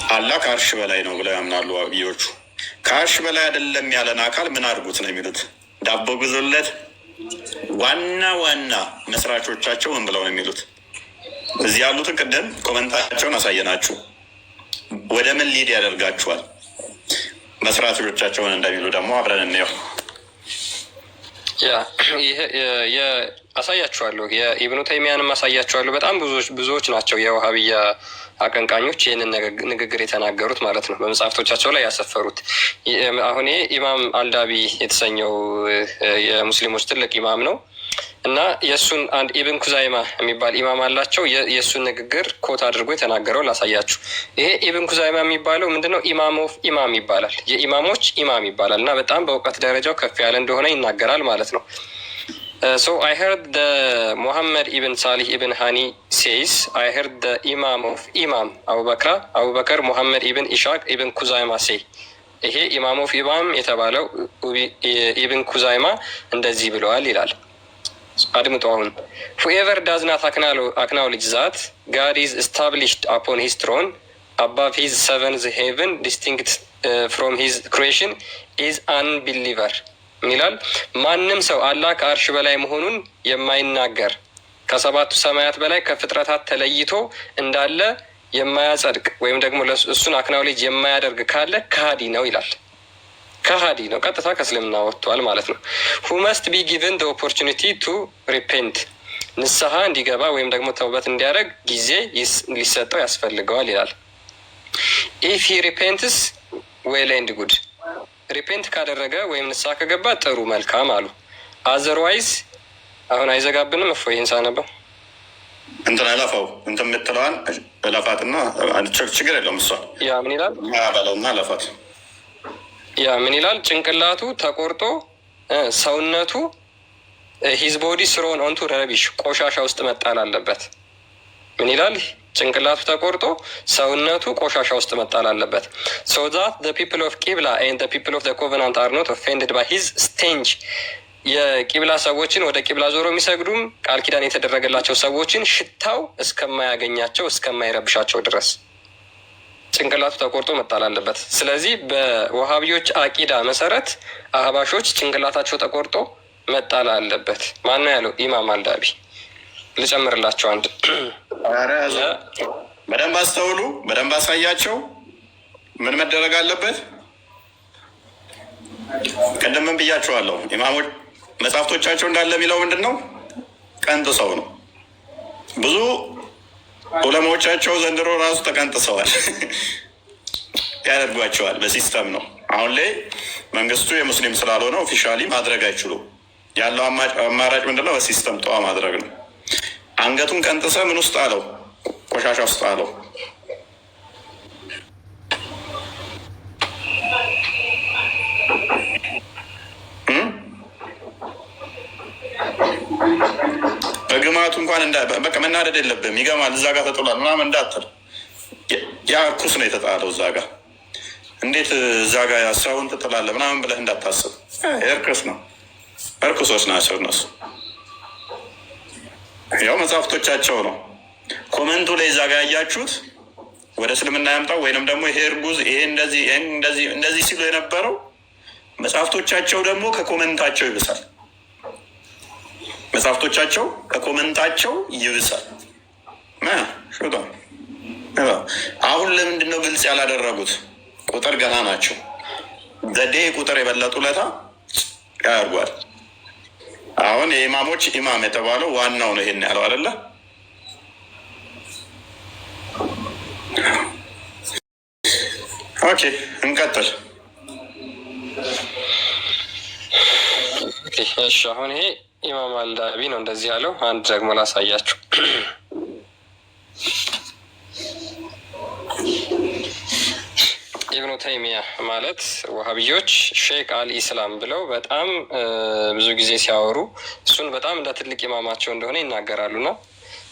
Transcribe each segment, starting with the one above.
አላህ ከአርሽ በላይ ነው ብለው ያምናሉ ዋሃቢዮቹ። ከአርሽ በላይ አይደለም ያለን አካል ምን አድርጉት ነው የሚሉት? ዳቦ ግዙለት። ዋና ዋና መስራቾቻቸው ምን ብለው ነው የሚሉት? እዚህ ያሉትን ቅድም ኮመንታቸውን አሳየናችሁ። ወደ ምን ሊድ ያደርጋችኋል? መስራቾቻቸውን እንደሚሉ ደግሞ አብረን እንየው። አሳያችኋለሁ። የኢብኑ ተይሚያንም አሳያችኋለሁ። በጣም ብዙዎች ናቸው የውሃብያ አቀንቃኞች ይህንን ንግግር የተናገሩት ማለት ነው፣ በመጽሐፍቶቻቸው ላይ ያሰፈሩት። አሁን ኢማም አልዳቢ የተሰኘው የሙስሊሞች ትልቅ ኢማም ነው እና የእሱን አንድ ኢብን ኩዛይማ የሚባል ኢማም አላቸው። የእሱን ንግግር ኮት አድርጎ የተናገረው ላሳያችሁ። ይሄ ኢብን ኩዛይማ የሚባለው ምንድነው? ኢማም ኦፍ ኢማም ይባላል። የኢማሞች ኢማም ይባላል እና በጣም በእውቀት ደረጃው ከፍ ያለ እንደሆነ ይናገራል ማለት ነው። So I heard the Muhammad ibn Salih ibn Hani says, I heard the Imam of Imam Abu Bakr Muhammad ibn Ishaq ibn Khuzaima say. ይሄ ኢማም ኦፍ ኢማም የተባለው ኢብን ኩዛይማ እንደዚህ ብለዋል ይላል። አድምጡ አሁን። Whoever does not acknowledge that God is established upon his throne above his seventh heaven distinct from his creation is unbeliever ይላል። ማንም ሰው አላህ ከአርሽ በላይ መሆኑን የማይናገር ከሰባቱ ሰማያት በላይ ከፍጥረታት ተለይቶ እንዳለ የማያጸድቅ ወይም ደግሞ እሱን አክናውሌጅ የማያደርግ ካለ ከሃዲ ነው ይላል። ከሃዲ ነው፣ ቀጥታ ከእስልምና ወጥቷል ማለት ነው። who must be given the opportunity to repent ንስሐ እንዲገባ ወይም ደግሞ ተውበት እንዲያደርግ ጊዜ ሊሰጠው ያስፈልገዋል ይላል። if he repents well and good ሪፔንት ካደረገ ወይም ንስሐ ከገባ ጥሩ መልካም አሉ። አዘርዋይዝ አሁን አይዘጋብንም። እፎ ይህን ሳነበው እንትን አላፋው እንትን የምትለዋን ለፋትና ችግር የለውም። እሷ ያ ምን ይላል በለውና ለፋት ያ ምን ይላል? ጭንቅላቱ ተቆርጦ ሰውነቱ ሂዝ ቦዲ ስሮን ኦንቱ ረቢሽ ቆሻሻ ውስጥ መጣል አለበት። ምን ይላል? ጭንቅላቱ ተቆርጦ ሰውነቱ ቆሻሻ ውስጥ መጣል አለበት። so that the people of Qibla and the people of the covenant are not offended by his stench የቂብላ ሰዎችን ወደ ቂብላ ዞሮ የሚሰግዱም ቃል ኪዳን የተደረገላቸው ሰዎችን ሽታው እስከማያገኛቸው እስከማይረብሻቸው ድረስ ጭንቅላቱ ተቆርጦ መጣል አለበት። ስለዚህ በወሃቢዮች አቂዳ መሰረት አህባሾች ጭንቅላታቸው ተቆርጦ መጣል አለበት። ማነው ያለው? ኢማም አልዳቢ። ልጨምርላቸው አንድ። በደንብ አስተውሉ፣ በደንብ አሳያቸው። ምን መደረግ አለበት? ቀደምም ብያቸዋለሁ። ኢማሞች መጽሐፍቶቻቸው እንዳለ የሚለው ምንድን ነው? ቀንጥሰው ነው። ብዙ ዑለማዎቻቸው ዘንድሮ ራሱ ተቀንጥሰዋል። ያደርጓቸዋል። በሲስተም ነው። አሁን ላይ መንግስቱ የሙስሊም ስላልሆነ ኦፊሻሊ ማድረግ አይችሉም። ያለው አማራጭ ምንድነው? በሲስተም ጠዋ ማድረግ ነው። አንገቱን ቀንጥሰ ምን ውስጥ አለው? ቆሻሻ ውስጥ አለው። በግማቱ እንኳን በቃ መናደድ የለብህም። ይገማል። እዛ ጋር ተጥሏል ምናምን እንዳትል። ያ እርኩስ ነው የተጣለው እዛ ጋር። እንዴት እዛ ጋር ሰውን ትጥላለህ ምናምን ብለህ እንዳታስብ። እርኩስ ነው። እርኩሶች ናቸው እነሱ። ያው መጽሐፍቶቻቸው ነው። ኮመንቱ ላይ እዛ ጋር ያያችሁት ወደ እስልምና ያምጣው ወይንም ደግሞ ይሄ እርጉዝ ይሄ እንደዚህ ሲሉ የነበረው መጽሐፍቶቻቸው ደግሞ ከኮመንታቸው ይብሳል። መጽሐፍቶቻቸው ከኮመንታቸው ይብሳል። አሁን ለምንድን ነው ግልጽ ያላደረጉት? ቁጥር ገና ናቸው። ዘዴ ቁጥር የበለጡ ለታ ያደርጓል። አሁን የኢማሞች ኢማም የተባለው ዋናው ነው ይሄን ያለው አይደለ? ኦኬ እንቀጥል። እሺ አሁን ይሄ ኢማም አልዳቢ ነው እንደዚህ ያለው። አንድ ደግሞ ላሳያችሁ። ኢብኑ ተይሚያ ማለት ወሃቢዮች ሼክ አል ኢስላም ብለው በጣም ብዙ ጊዜ ሲያወሩ እሱን በጣም እንደ ትልቅ ኢማማቸው እንደሆነ ይናገራሉና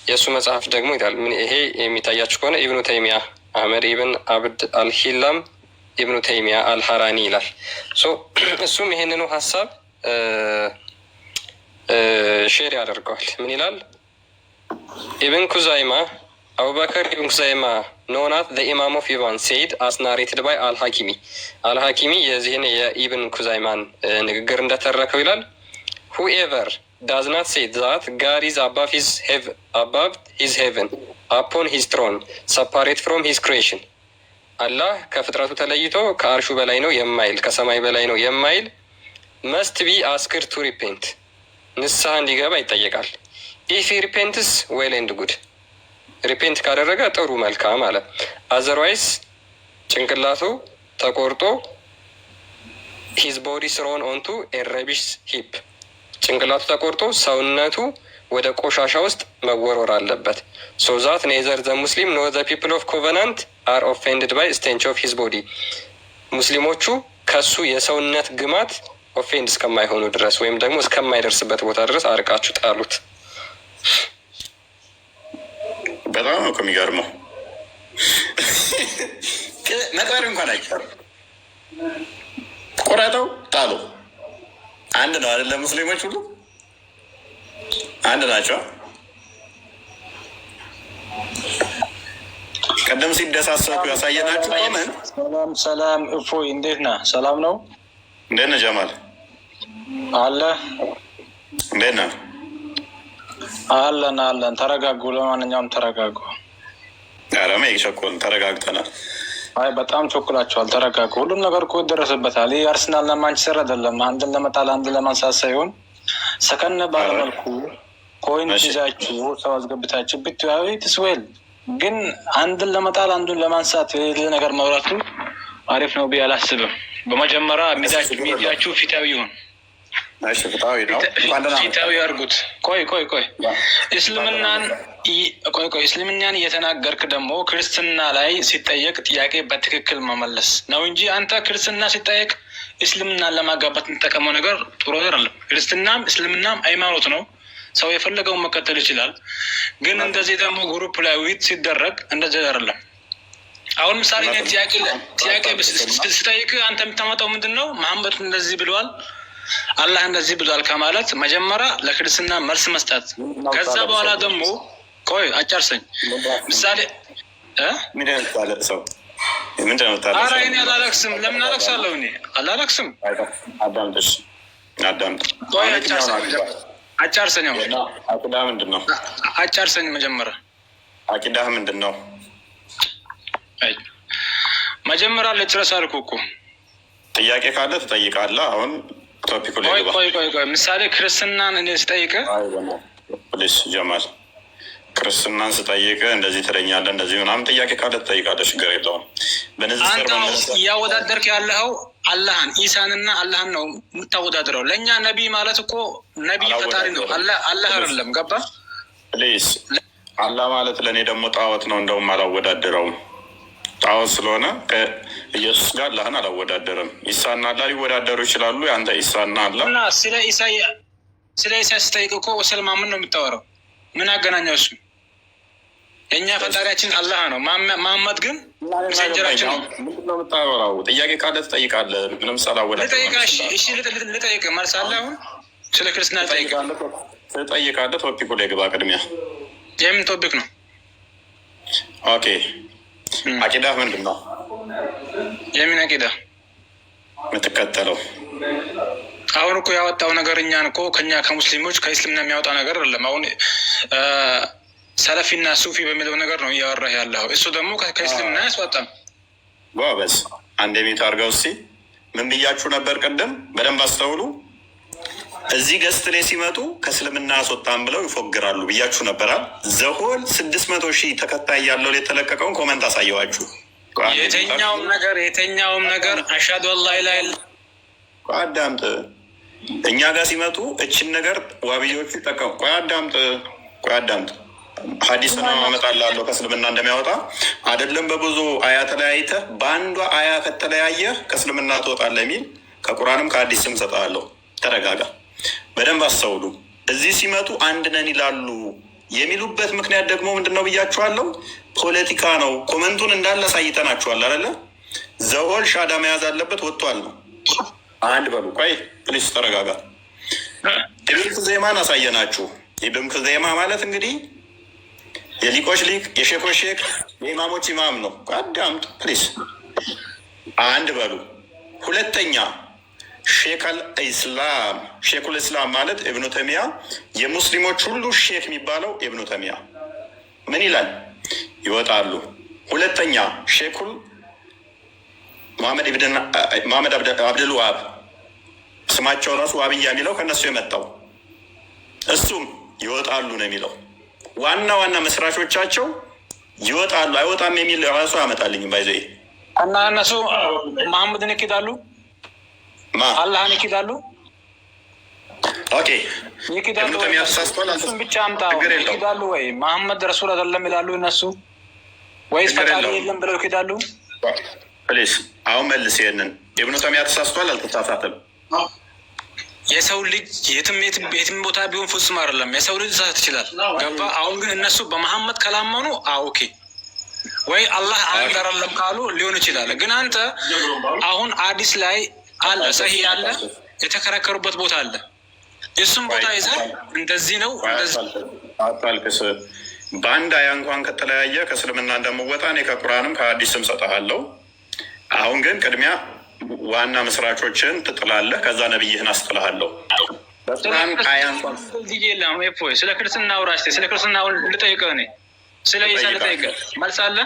የእሱ መጽሐፍ ደግሞ ይላል። ይሄ የሚታያችሁ ከሆነ ኢብኑ ተይሚያ አህመድ ኢብን አብድ አልሂላም ኢብኑ ተይሚያ አልሐራኒ ይላል። እሱም ይሄንኑ ሀሳብ ሼር ያደርገዋል። ምን ይላል? ኢብን ኩዛይማ አቡበከር ኢብን ኩዘይማ ኖናት ኢማም ኦፍ ኢቫን ሴድ አስ ናሬትድ ባይ አልሐኪሚ። አልሐኪሚ የዚህን የኢብን ኩዘይማን ንግግር እንደተረከው ይላል። ሁኤቨር ዳዝ ናት ሴድ ዛት ጋድ ኢዝ አባቭ ሂዝ ሄቨን አፖን ሂዝ ትሮን ሰፓሬት ፍሮም ሂዝ ክሬሽን። አላህ ከፍጥረቱ ተለይቶ ከአርሹ በላይ ነው የማይል ከሰማይ በላይ ነው የማይል መስት ቢ አስክድ ቱ ሪፔንት ንስሐ እንዲገባ ይጠየቃል። ኢፍ ሪፔንትስ ዌል ኤንድ ጉድ ሪፔንት ካደረገ ጥሩ መልካም አለ። አዘርዋይስ ጭንቅላቱ ተቆርጦ ሂዝ ቦዲ ስሮን ኦንቱ ኤረቢሽ ሂፕ ጭንቅላቱ ተቆርጦ ሰውነቱ ወደ ቆሻሻ ውስጥ መወርወር አለበት። ሶ ዛት ኔዘር ዘ ሙስሊም ኖ ዘ ፒፕል ኦፍ ኮቨናንት አር ኦፌንድድ ባይ ስቴንች ኦፍ ሂዝ ቦዲ ሙስሊሞቹ ከሱ የሰውነት ግማት ኦፌንድ እስከማይሆኑ ድረስ ወይም ደግሞ እስከማይደርስበት ቦታ ድረስ አርቃችሁ ጣሉት። በጣም ነው የሚገርመው። መቅበር እንኳን አይቻልም። ቆራጠው ጣሉ። አንድ ነው አይደለ? ሙስሊሞች ሁሉ አንድ ናቸው። ቀደም ሲደሳሰቱ ያሳየናችሁ ቆመን። ሰላም እፎይ፣ እንዴት ነህ? ሰላም ነው። እንዴት ነህ ጀማል? አለ እንዴት ነህ? አለን። ተረጋጉ። ለማንኛውም ተረጋጉ። አረመ ይሸኮን ተረጋግተናል። አይ በጣም ቾክላችኋል። ተረጋጉ። ሁሉም ነገር እኮ ይደረስበታል። ይህ አርሰናል ለማንቸስተር አይደለም። አንድን ለመጣል አንድን ለማንሳት ሳይሆን ሰከን ባለመልኩ ፖይንት ይዛችሁ ሰው አስገብታችሁ ብትያዊ ትስዌል። ግን አንድን ለመጣል አንዱን ለማንሳት የሌለ ነገር መውራቱ አሪፍ ነው ብዬ አላስብም። በመጀመሪያ ሚዲያችሁ ፊታዊ ይሁን። ፊታዊ አድርጉት። ቆይ እስልምናን እየተናገርክ ደግሞ ክርስትና ላይ ሲጠየቅ ጥያቄ በትክክል መመለስ ነው እንጂ አንተ ክርስትና ሲጠየቅ እስልምናን ለማጋባት የምጠቀመው ነገር ጥሩ አይደለም። ክርስትናም እስልምናም ሃይማኖት ነው። ሰው የፈለገውን መከተል ይችላል። ግን እንደዚህ ደግሞ ግሩፕ ላይ ውይይት ሲደረግ እንደዚህ አይደለም። አሁን ምሳሌ ጥያቄ ስጠይቅ አንተ የምታመጣው ምንድን ነው? መሐመድ እንደዚህ ብለዋል፣ አላህ እንደዚህ ብሏል ከማለት መጀመሪያ ለክርስትና መልስ መስጠት። ከዛ በኋላ ደግሞ ቆይ አጫርሰኝ። ምሳሌ ኧረ እኔ አላለቅስም። ለምን አለቅሳለሁ? እኔ አላለቅስም። ቆይ አጫርሰኝ። አቂዳህ ምንድን ነው? አጫርሰኝ መጀመሪያ። አቂዳህ ምንድን ነው? መጀመሪያ ልጨርስ አልኩህ እኮ። ጥያቄ ካለ ትጠይቃለህ። አሁን ቶፒኩ ላይ ቆይ ምሳሌ ክርስትናን እኔ ስጠይቅህ ፕሊስ ጀማል፣ ክርስትናን ስጠይቅህ እንደዚህ ትለኛለህ፣ እንደዚህ ምናምን ጥያቄ ካለ ትጠይቃለህ። ችግር የለውም። አንተ እያወዳደርክ ያለኸው አላህን ኢሳንና አላህን ነው የምታወዳድረው። ለእኛ ነቢይ ማለት እኮ ነቢይ ፈጣሪ ነው፣ አላህ አይደለም። ገባ ፕሊስ። አላህ ማለት ለእኔ ደግሞ ጣዖት ነው። እንደውም አላወዳደረውም። ጣዖት ስለሆነ ከኢየሱስ ጋር አላህን አላወዳደርም። ኢሳና አላህ ሊወዳደሩ ይችላሉ። የአንተ ኢሳና አላህ እና ስለ ኢሳ ስጠይቅ እኮ ስለማመን ነው የምታወራው። ምን አገናኘው? እሱ የእኛ ፈጣሪያችን አላህ ነው። መሐመድ ግን ሜሴንጀራችን ነው። ምንድን ነው የምታወራው? ጥያቄ ካለ ትጠይቃለህ። ምንም ሳላወዳደር ልጠይቅ መልስ አለ። አሁን ስለ ክርስትና ትጠይቃለህ። ቶፒኩ ላይ ግባ። ቅድሚያ የምን ቶፒክ ነው? ኦኬ አቂዳ ምንድን ነው? የምን አቂዳ የምትከተለው? አሁን እኮ ያወጣው ነገር እኛን እኮ ከኛ ከሙስሊሞች ከእስልምና የሚያወጣ ነገር አይደለም። አሁን ሰለፊና ሱፊ በሚለው ነገር ነው እያወራህ ያለው። እሱ ደግሞ ከእስልምና ያስወጣም። ጎበዝ። አንድ የሚት አድርገው እስኪ። ምን ብያችሁ ነበር ቅድም? በደንብ አስተውሉ። እዚህ ገስት ላይ ሲመጡ ከእስልምና ያስወጣም ብለው ይፎግራሉ ብያችሁ ነበራል። ዘሆል 600,000 ተከታይ ያለው የተለቀቀውን ኮመንት አሳየዋችሁ። የተኛውም ነገር አሻዱ አላህ ኢላሀ አዳምጥ። እኛ ጋር ሲመጡ እችን ነገር ዋብዮቹ ይጠቀሙ። ቆይ አዳምጥ። ሀዲስ ነው አመጣልሃለሁ ከእስልምና እንደሚያወጣ አይደለም። በብዙ አያ ተለያይተህ በአንዷ አያ ከተለያየህ ከእስልምና ትወጣለህ የሚል ከቁርአንም ከሀዲስም ሰጠሃለሁ። ተረጋጋ። በደንብ አስተውሉ። እዚህ ሲመጡ አንድ ነን ይላሉ። የሚሉበት ምክንያት ደግሞ ምንድን ነው ብያችኋለሁ? ፖለቲካ ነው። ኮመንቱን እንዳለ አሳይተናችኋል አይደለ? ዘሆል ሻዳ መያዝ አለበት ወጥቷል ነው። አንድ በሉ። ቆይ ፕሊስ ተረጋጋ። ኢብን ኩዘይማን አሳየናችሁ። ኢብን ኩዘይማ ማለት እንግዲህ የሊቆች ሊቅ፣ የሼኮች ሼክ፣ የኢማሞች ኢማም ነው። አዳምጡ ፕሊስ። አንድ በሉ። ሁለተኛ ሼከል ኢስላም፣ ሼኩል ኢስላም ማለት እብኑ ተሚያ፣ የሙስሊሞች ሁሉ ሼክ የሚባለው እብኑ ተሚያ ምን ይላል? ይወጣሉ። ሁለተኛ ሼኩል መሐመድ አብድል ዋሃብ፣ ስማቸው ራሱ ዋብያ የሚለው ከነሱ የመጣው እሱም ይወጣሉ ነው የሚለው። ዋና ዋና መስራቾቻቸው ይወጣሉ። አይወጣም የሚል ራሱ ያመጣልኝም ባይዘ እና እነሱ መሐመድን ይክዳሉ፣ አላህን ይክዳሉ። ኦኬ ይክዳሉ እሱን ብቻ አምጣ። ይክዳሉ ወይ መሐመድ ረሱል አይደለም ይላሉ እነሱ፣ ወይስ ፈጣሪ የለም ብለው ይክዳሉ? ፕሊስ አሁን መልስ። ይሄንን ኢብኑ ተይሚያ ተሳስቷል አልተሳሳተም? የሰው ልጅ የትም ቦታ ቢሆን ፍጹም አይደለም። የሰው ልጅ ሊሳሳት ይችላል። ገባ? አሁን ግን እነሱ በመሐመድ ከላመኑ ኦኬ፣ ወይ አላህ አንድ አይደለም ካሉ ሊሆን ይችላል። ግን አንተ አሁን አዲስ ላይ አለ ሰሂህ ያለ የተከራከሩበት ቦታ አለ። የእሱም ቦታ ይዘህ እንደዚህ ነው አታልቅስ። በአንድ አያ እንኳን ከተለያየ ከእስልምና እንደምወጣ እኔ ከቁርአንም ከሀዲስም ሰጠሃለሁ። አሁን ግን ቅድሚያ ዋና መስራቾችን ትጥላለህ፣ ከዛ ነብይህን አስጥልሃለሁ። በቁርአን አያ እንኳን ስለ ክርስትና አውራሽ፣ ስለ ክርስትና ልጠይቅህ፣ እኔ ስለ ኢሳ ልጠይቅህ፣ መልስ አለ?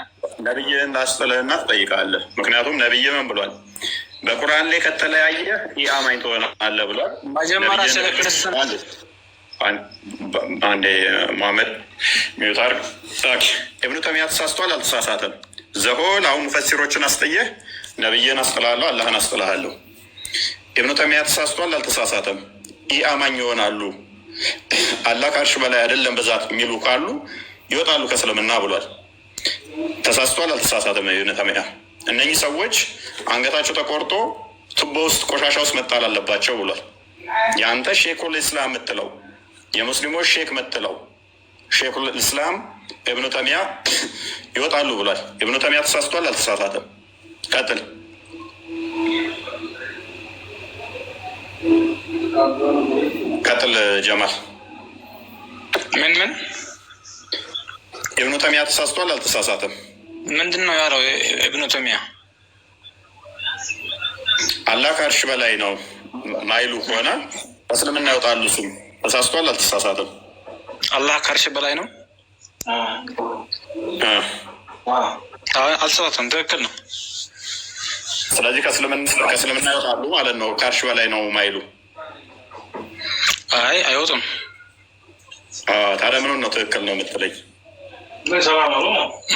ነብይህን ላስጥልህና ትጠይቃለህ። ምክንያቱም ነብይ ምን ብሏል? በቁርአን ላይ ከተለያየ ይህ አማኝ ትሆናለህ ብሏል። መጀመሪያ ስለ ክርስትና አንዴ መሐመድ ሚዩታር ኢብኑ ተይሚያ ተሳስቷል አልተሳሳተም? ዘሆን አሁን ሙፈሲሮችን አስጠየህ፣ ነብይህን አስጥልሃለሁ፣ አላህን አስጥልሃለሁ። ኢብኑ ተይሚያ ተሳስቷል አልተሳሳተም? ይህ አማኝ ይሆናሉ፣ አላህ ከአርሽ በላይ አይደለም በዛት የሚሉ ካሉ ይወጣሉ ከእስልምና ብሏል። ተሳስቷል አልተሳሳተም? ኢብኑ ተይሚያ እነኚህ ሰዎች አንገታቸው ተቆርጦ ቱቦ ውስጥ ቆሻሻ ውስጥ መጣል አለባቸው ብሏል። የአንተ ሼኩል ኢስላም የምትለው የሙስሊሞች ሼክ የምትለው ሼኩል ኢስላም ኢብኑ ተይሚያ ይወጣሉ ብሏል። ኢብኑ ተይሚያ ተሳስቷል አልተሳሳተም? ቀጥል። ቀጥል ጀማል። ምን ኢብኑ ተይሚያ ተሳስቷል አልተሳሳተም? ምንድን ነው ያለው ኢብኑ ተይሚያ? አላህ ከአርሽ በላይ ነው ማይሉ ከሆነ እስልምና ይወጣሉ። እሱም ተሳስቷል አልተሳሳተም? አላህ ከአርሽ በላይ ነው አልተሳሳተም። ትክክል ነው። ስለዚህ ከእስልምና ይወጣሉ ማለት ነው። ከአርሽ በላይ ነው ማይሉ። አይ አይወጡም። ታዲያ ምኑን ነው ትክክል ነው የምትለኝ?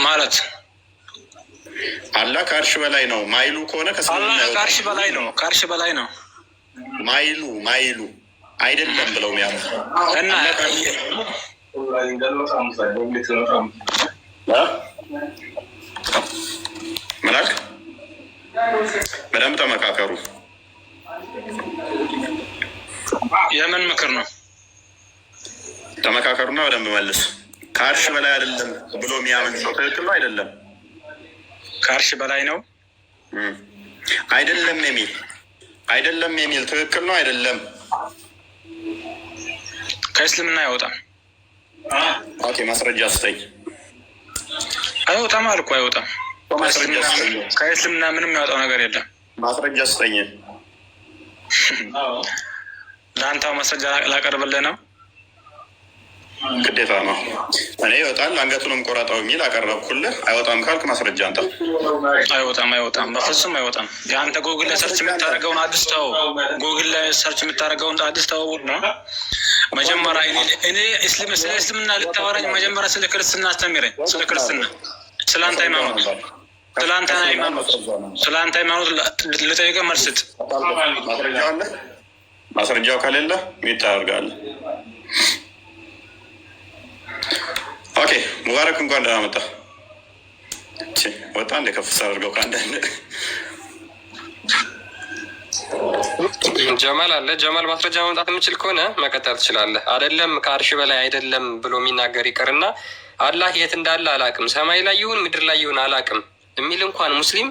ማለት አላህ ከአርሽ በላይ ነው ማይሉ ከሆነ ከእስልምና ከአርሽ በላይ ነው፣ ከአርሽ በላይ ነው ማይሉ አይደለም ብለው ሚያም እና ምን አልክ? በደንብ ተመካከሩ። የምን ምክር ነው? ተመካከሩና በደንብ መልስ። ከአርሽ በላይ አይደለም ብሎ የሚያምን ሰው ትክክል ነው አይደለም? ከአርሽ በላይ ነው አይደለም የሚል ትክክል ነው አይደለም? ከእስልምና አይወጣም። ኦኬ ማስረጃ ስጠኝ። አይወጣም አልኩ፣ አይወጣም። ከእስልምና ምንም ያወጣው ነገር የለም። ማስረጃ ስጠኝ። ለአንተ ማስረጃ ላቀርብልህ ነው። ግዴታ ነው። እኔ ይወጣል አንገቱንም ቆረጠው የሚል አቀረብኩልህ። አይወጣም ካልክ ማስረጃ አንተ። አይወጣም፣ በፍጹም አይወጣም። የአንተ ጎግል ላይ ሰርች የምታደርገውን አዲስ ተው። ጎግል ላይ ሰርች የምታደርገውን አዲስ ተው ነው። መጀመሪያ እኔ ስለ እስልምና ልታወራኝ፣ መጀመሪያ ስለ ክርስትና አስተምረኝ። ስለ ክርስትና፣ ስለ አንተ ሃይማኖት፣ ስለ አንተ ሃይማኖት ልጠይቅህ መልስ ስጥ። ማስረጃው ከሌለ ሚት ታደርጋለህ። ኦኬ ሙባረክ እንኳን ደህና መጣ። ወጣ እንደ ከፍስ አድርገው ከአንዳንድ ጀማል አለ። ጀማል ማስረጃ መምጣት የምችል ከሆነ መቀጠል ትችላለህ። አይደለም ከአርሽ በላይ አይደለም ብሎ የሚናገር ይቅርና አላህ የት እንዳለ አላቅም፣ ሰማይ ላይ ይሁን ምድር ላይ ይሁን አላቅም የሚል እንኳን ሙስሊም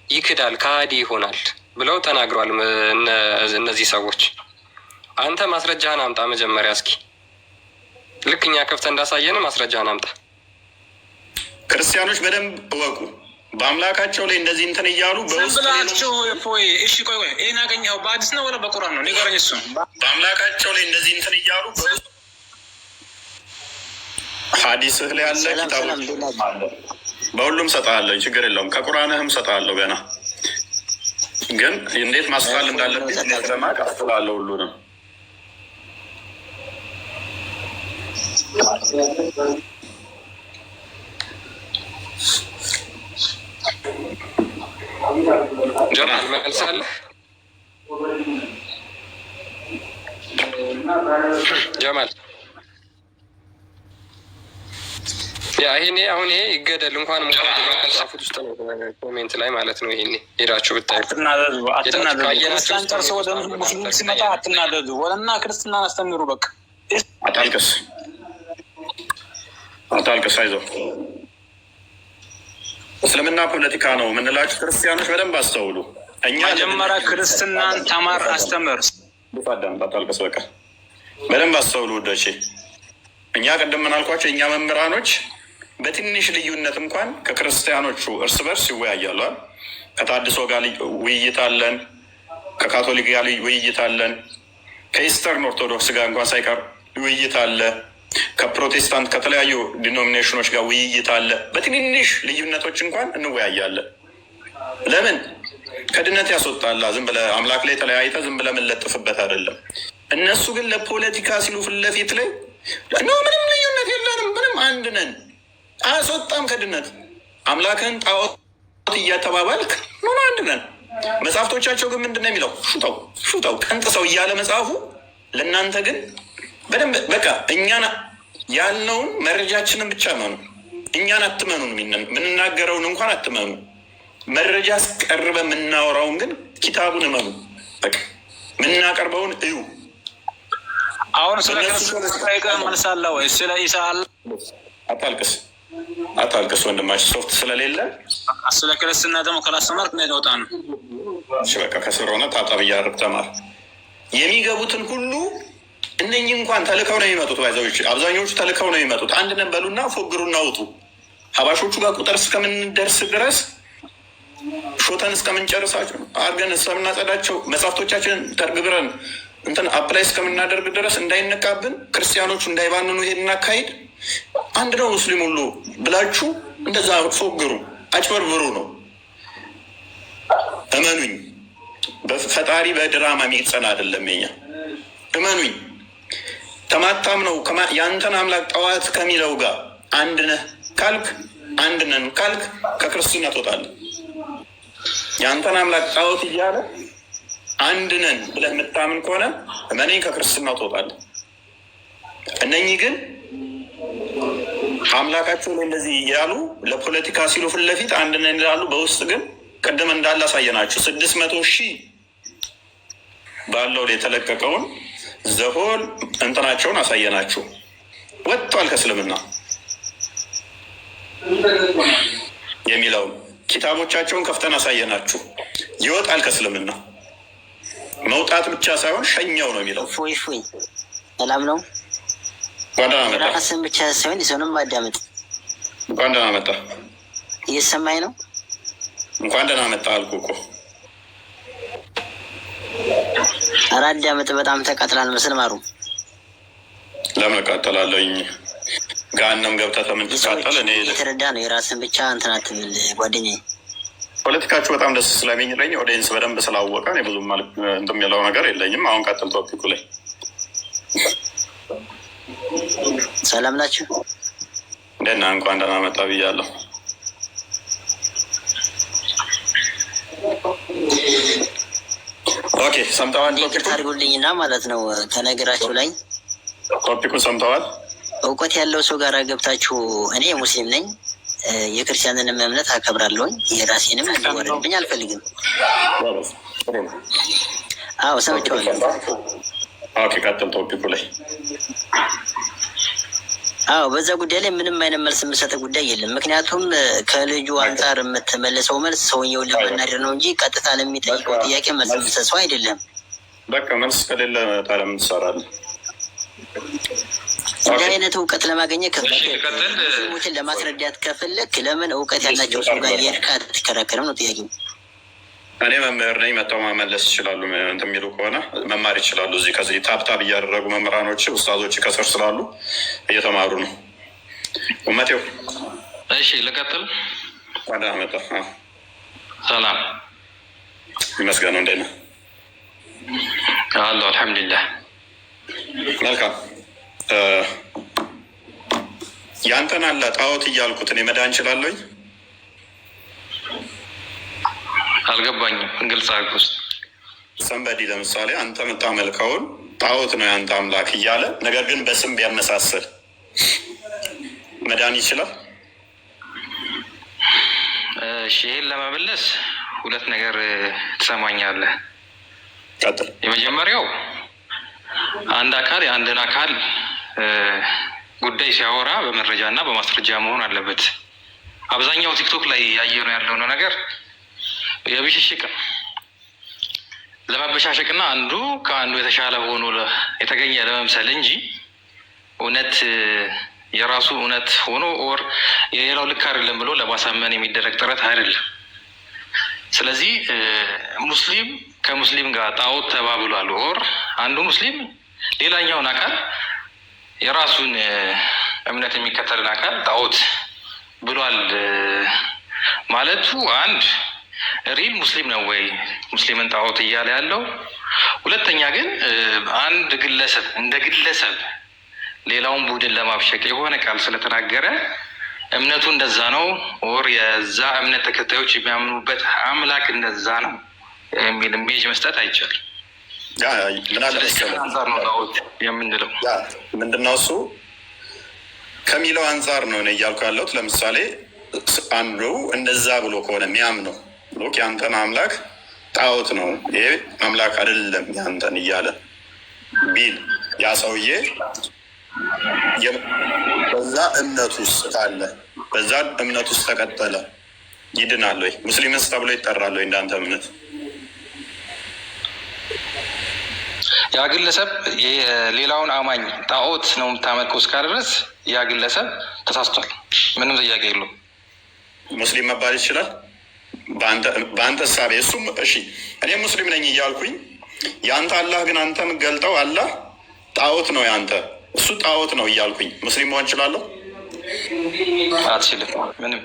ይክዳል፣ ከሃዲ ይሆናል ብለው ተናግሯል እነዚህ ሰዎች። አንተ ማስረጃህን አምጣ መጀመሪያ እስኪ። ልክ እኛ ከፍተህ እንዳሳየን ማስረጃህን አምጣ። ክርስቲያኖች በደንብ እወቁ። በአምላካቸው ላይ እንደዚህ እንትን እያሉ ብላችሁ እሺ፣ ቆይ ይህን ያገኘኸው በአዲስ ነው ወላ በቁርአን ነው? ንገረኝ። እሱ በአምላካቸው ላይ እንደዚህ እንትን እያሉ ሀዲስህ ላይ ያለ ኪታቦች በሁሉም ሰጣለሁ፣ ችግር የለውም። ከቁርአንህም ሰጣለሁ። ገና ግን እንዴት ማስፋል እንዳለብኝ ለማቅ አስላለሁ ሁሉንም። ጀማል መልሳለህ? ጀማል ይሄኔ አሁን ይሄ ይገደል እንኳን ካልጻፉት ውስጥ ነው ኮሜንት ላይ ማለት ነው። ይሄኔ ሄዳችሁ ብታዩ ክርስቲያን ጨርሶ ወደ ሙስሊም ሲመጣ አትናደዱ። ወለና ክርስትናን አስተምሩ። በቃ አታልቅስ፣ አይዞህ። እስልምና ፖለቲካ ነው የምንላችሁ ክርስቲያኖች በደንብ አስተውሉ። እኛ መጀመሪያ ክርስትናን ተማር፣ አስተምር። አታልቅስ፣ በቃ በደንብ አስተውሉ ወዳቼ። እኛ ቅድም ምናልኳቸው የእኛ መምህራኖች በትንሽ ልዩነት እንኳን ከክርስቲያኖቹ እርስ በርስ ይወያያሉ። ከታድሶ ጋር ውይይት አለን፣ ከካቶሊክ ጋር ውይይት አለን፣ ከኢስተርን ኦርቶዶክስ ጋር እንኳን ሳይቀር ውይይት አለ፣ ከፕሮቴስታንት ከተለያዩ ዲኖሚኔሽኖች ጋር ውይይት አለ። በትንንሽ ልዩነቶች እንኳን እንወያያለን። ለምን? ከድነት ያስወጣላ። ዝም ብለህ አምላክ ላይ ተለያይተ ዝም ብለህ የምንለጥፍበት አይደለም። እነሱ ግን ለፖለቲካ ሲሉ ፊት ለፊት ላይ ምንም ልዩነት የለንም፣ ምንም አንድ ነን፣ አያስወጣም ከድነት። አምላክን ጣዖት እያተባባልክ ምን አንድ ነን። መጽሐፍቶቻቸው ግን ምንድን ነው የሚለው? ሹጠው ቀንጥሰው እያለ መጽሐፉ። ለእናንተ ግን በደንብ በቃ እኛን ያልነውን መረጃችንን ብቻ መኑ። እኛን አትመኑን፣ የምንናገረውን እንኳን አትመኑ። መረጃ አስቀርበ የምናወራውን ግን ኪታቡን እመኑ። በቃ የምናቀርበውን እዩ። አሁን ስለ ክርስቶስ መልሳለ ወይ? ስለ ኢሳ አታልቅስ ወንድማችን፣ ሶፍት ስለሌለ ስለ ክርስትና ደግሞ ካላስተማርክ ነው የተወጣ ነው። በቃ ከስር ሆነ ታጠብ እያደረግ ተማር። የሚገቡትን ሁሉ እነኚህ እንኳን ተልከው ነው የሚመጡት። ባይዘዎች አብዛኞቹ ተልከው ነው የሚመጡት። አንድ ነበሉና ፎግሩና ውጡ። ሀባሾቹ ጋር ቁጥር እስከምንደርስ ድረስ ሾተን እስከምንጨርሳቸው አድርገን እስከምናጸዳቸው መጽሐፍቶቻችንን ተርግብረን እንትን አፕላይ እስከምናደርግ ድረስ እንዳይነቃብን፣ ክርስቲያኖቹ እንዳይባንኑ ይሄን እናካሂድ። አንድ ነው ሙስሊም ሁሉ ብላችሁ እንደዛ ፎግሩ፣ አጭበርብሩ ነው። እመኑኝ፣ በፈጣሪ በድራማ የሚጸና አይደለም የኛ። እመኑኝ፣ ተማታም ነው የአንተን አምላክ ጠዋት ከሚለው ጋር አንድ ነህ ካልክ፣ አንድ ነን ካልክ ከክርስትና ትወጣለህ። የአንተን አምላክ ጣዖት እያለ አንድ ነን ብለህ የምታምን ከሆነ እመነኝ ከክርስትና ትወጣለህ። እነኚህ ግን አምላካቸው ላይ እንደዚህ እያሉ ለፖለቲካ ሲሉ ፊት ለፊት አንድ ነን ይላሉ። በውስጥ ግን ቅድም እንዳላሳየናችሁ 600,000 ባለው ላይ የተለቀቀውን ዘሆን እንትናቸውን አሳየናችሁ። ወጥቷል ከእስልምና የሚለውን ኪታቦቻቸውን ከፍተን አሳየናችሁ። ይወጣል ከእስልምና። መውጣት ብቻ ሳይሆን ሸኛው ነው የሚለው። ፎይ ሰላም ነው። ራስን ብቻ ሳይሆን የሰውንም ማዳመጥ። እንኳን ደህና መጣ። እየሰማኝ ነው። እንኳን ደህና መጣ አልኩ እኮ። ኧረ አዳምጥ። በጣም ተቃጥላል መስል ማሩ። ለምን እቃጠላለሁኝ? ገሃነም ገብተህ ተምትቃጠል። እኔ የተረዳ ነው። የራስን ብቻ እንትን አትብል ጓደኛዬ። ፖለቲካችሁ በጣም ደስ ስለሚለኝ ኦዲየንስ በደንብ ስላወቀ እኔ ብዙም እንትን የሚለው ነገር የለኝም። አሁን ቀጥል ቶፒኩ ላይ። ሰላም ናችሁ? እንደና እንኳን ደህና መጣ ብያለሁ። ኦኬ ሰምተዋል? ይቅርታ አድርጉልኝና ማለት ነው ከነገራችሁ ላይ ቶፒኩን ሰምተዋል? እውቀት ያለው ሰው ጋር ገብታችሁ እኔ ሙስሊም ነኝ፣ የክርስቲያንንም እምነት አከብራለሁኝ፣ የራሴንም እንዲወረድብኝ አልፈልግም። አዎ ሰምቼዋለሁ። ኦኬ ቀጥል ቶፒኩ ላይ። አዎ በዛ ጉዳይ ላይ ምንም አይነት መልስ የምሰጥ ጉዳይ የለም። ምክንያቱም ከልጁ አንጻር የምትመልሰው መልስ ሰውየውን ለመናደር ነው እንጂ ቀጥታ ለሚጠይቀው ጥያቄ መልስ የምሰጥ ሰው አይደለም። በቃ መልስ ከሌለ ታዲያ ምን ትሰራለህ? እንዲህ አይነት እውቀት ለማግኘት ሙስሊሞችን ለማስረዳት ከፈለክ ለምን እውቀት ያላቸው ሰው ጋር የሄድክ አትከራከርም ነው ጥያቄ። እኔ መምህር ነኝ፣ መጥተው መመለስ ይችላሉ። እንትን የሚሉ ከሆነ መማር ይችላሉ። እዚህ ከዚህ ታብታብ እያደረጉ መምህራኖች ኡስታዞች ከስር ስላሉ እየተማሩ ነው። ኡመቴው እሺ ልቀጥል። ዋዳ መጣ። ሰላም ይመስገን ነው። እንዴት ነህ? አለሁ አልሐምዱሊላህ። መልካም። ያንተን አለ ጣዖት እያልኩት እኔ መዳን እችላለሁኝ? አልገባኝም፣ ግልጽ አድርጉ። ሰንበዲ ለምሳሌ አንተ የምታመልከውን ጣዖት ነው ያንተ አምላክ እያለ ነገር ግን በስም ቢያመሳስል መዳን ይችላል? እሺ ይህን ለመመለስ ሁለት ነገር ትሰማኛለህ። ቀጥል። የመጀመሪያው አንድ አካል የአንድን አካል ጉዳይ ሲያወራ በመረጃ እና በማስረጃ መሆን አለበት። አብዛኛው ቲክቶክ ላይ ያየነው ያለው ነገር የብሽሽቅ ለመበሻሸቅና አንዱ ከአንዱ የተሻለ ሆኖ የተገኘ ለመምሰል እንጂ እውነት የራሱ እውነት ሆኖ ኦር የሌላው ልክ አይደለም ብሎ ለማሳመን የሚደረግ ጥረት አይደለም። ስለዚህ ሙስሊም ከሙስሊም ጋር ጣዖት ተባብሏል፣ ኦር አንዱ ሙስሊም ሌላኛውን አካል የራሱን እምነት የሚከተልን አካል ጣዖት ብሏል ማለቱ አንድ ሪል ሙስሊም ነው ወይ ሙስሊምን ጣዖት እያለ ያለው? ሁለተኛ ግን አንድ ግለሰብ እንደ ግለሰብ ሌላውን ቡድን ለማብሸቅ የሆነ ቃል ስለተናገረ እምነቱ እንደዛ ነው ኦር የዛ እምነት ተከታዮች የሚያምኑበት አምላክ እንደዛ ነው የሚል ሜጅ መስጠት አይቻልም። አንጻር ነው ጣዖት የምንለው። ምንድነው እሱ ከሚለው አንጻር ነው እኔ እያልኩ ያለሁት። ለምሳሌ አንዱ እንደዛ ብሎ ከሆነ የሚያምነው ሎክ ያንተን አምላክ ጣዖት ነው ይሄ አምላክ አይደለም ያንተን እያለ ቢል ያ ሰውዬ በዛ እምነት ውስጥ ካለ በዛ እምነት ውስጥ ተቀጠለ ይድናል ወይ? ሙስሊምስ ተብሎ ይጠራል ወይ እንዳንተ እምነት? ያ ግለሰብ ሌላውን አማኝ ጣዖት ነው የምታመልከው እስካለ ድረስ ያ ግለሰብ ተሳስቷል። ምንም ጥያቄ የለውም። ሙስሊም መባል ይችላል በአንተ እሳቤ። እሱም እሺ እኔ ሙስሊም ነኝ እያልኩኝ የአንተ አላህ ግን አንተ የምትገልጠው አላህ ጣዖት ነው ያንተ እሱ ጣዖት ነው እያልኩኝ ሙስሊም መሆን እችላለሁ? አትችልም። ምንም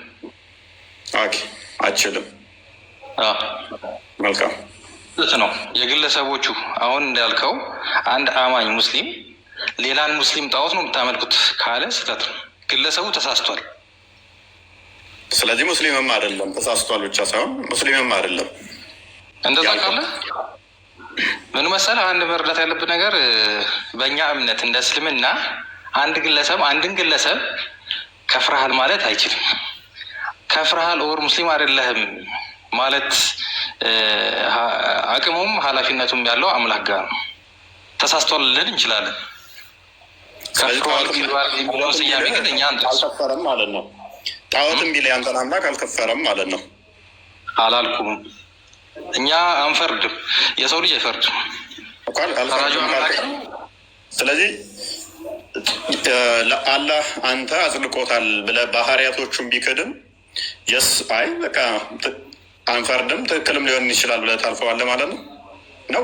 አትችልም። መልካም ነው የግለሰቦቹ። አሁን እንዳልከው አንድ አማኝ ሙስሊም ሌላን ሙስሊም ጣዖት ነው የምታመልኩት ካለ ስህተት ነው። ግለሰቡ ተሳስቷል። ስለዚህ ሙስሊምም አይደለም። ተሳስቷል ብቻ ሳይሆን ሙስሊምም አይደለም። እንደዛ ካለ ምን መሰለህ፣ አንድ መረዳት ያለብን ነገር በእኛ እምነት እንደ እስልምና አንድን ግለሰብ ከፍርሃል ማለት አይችልም። ከፍርሃል ኦር ሙስሊም አይደለህም ማለት አቅሙም ኃላፊነቱም ያለው አምላክ ጋር ነው። ተሳስቷል ልል እንችላለን። ከፍርሃል የሚለውን ስያሜ ግን እኛ አልከፈረም ማለት ነው። ጣዖትም ቢል ያንተን አምላክ አልከፈረም ማለት ነው። አላልኩም። እኛ አንፈርድም። የሰው ልጅ አይፈርድም። ስለዚህ አላህ አንተ አጽድቆታል ብለህ ባህሪያቶቹን ቢክድም የስ አይ በቃ አንፈርድም ትክክልም ሊሆን ይችላል ብለህ ታልፈዋለህ ማለት ነው።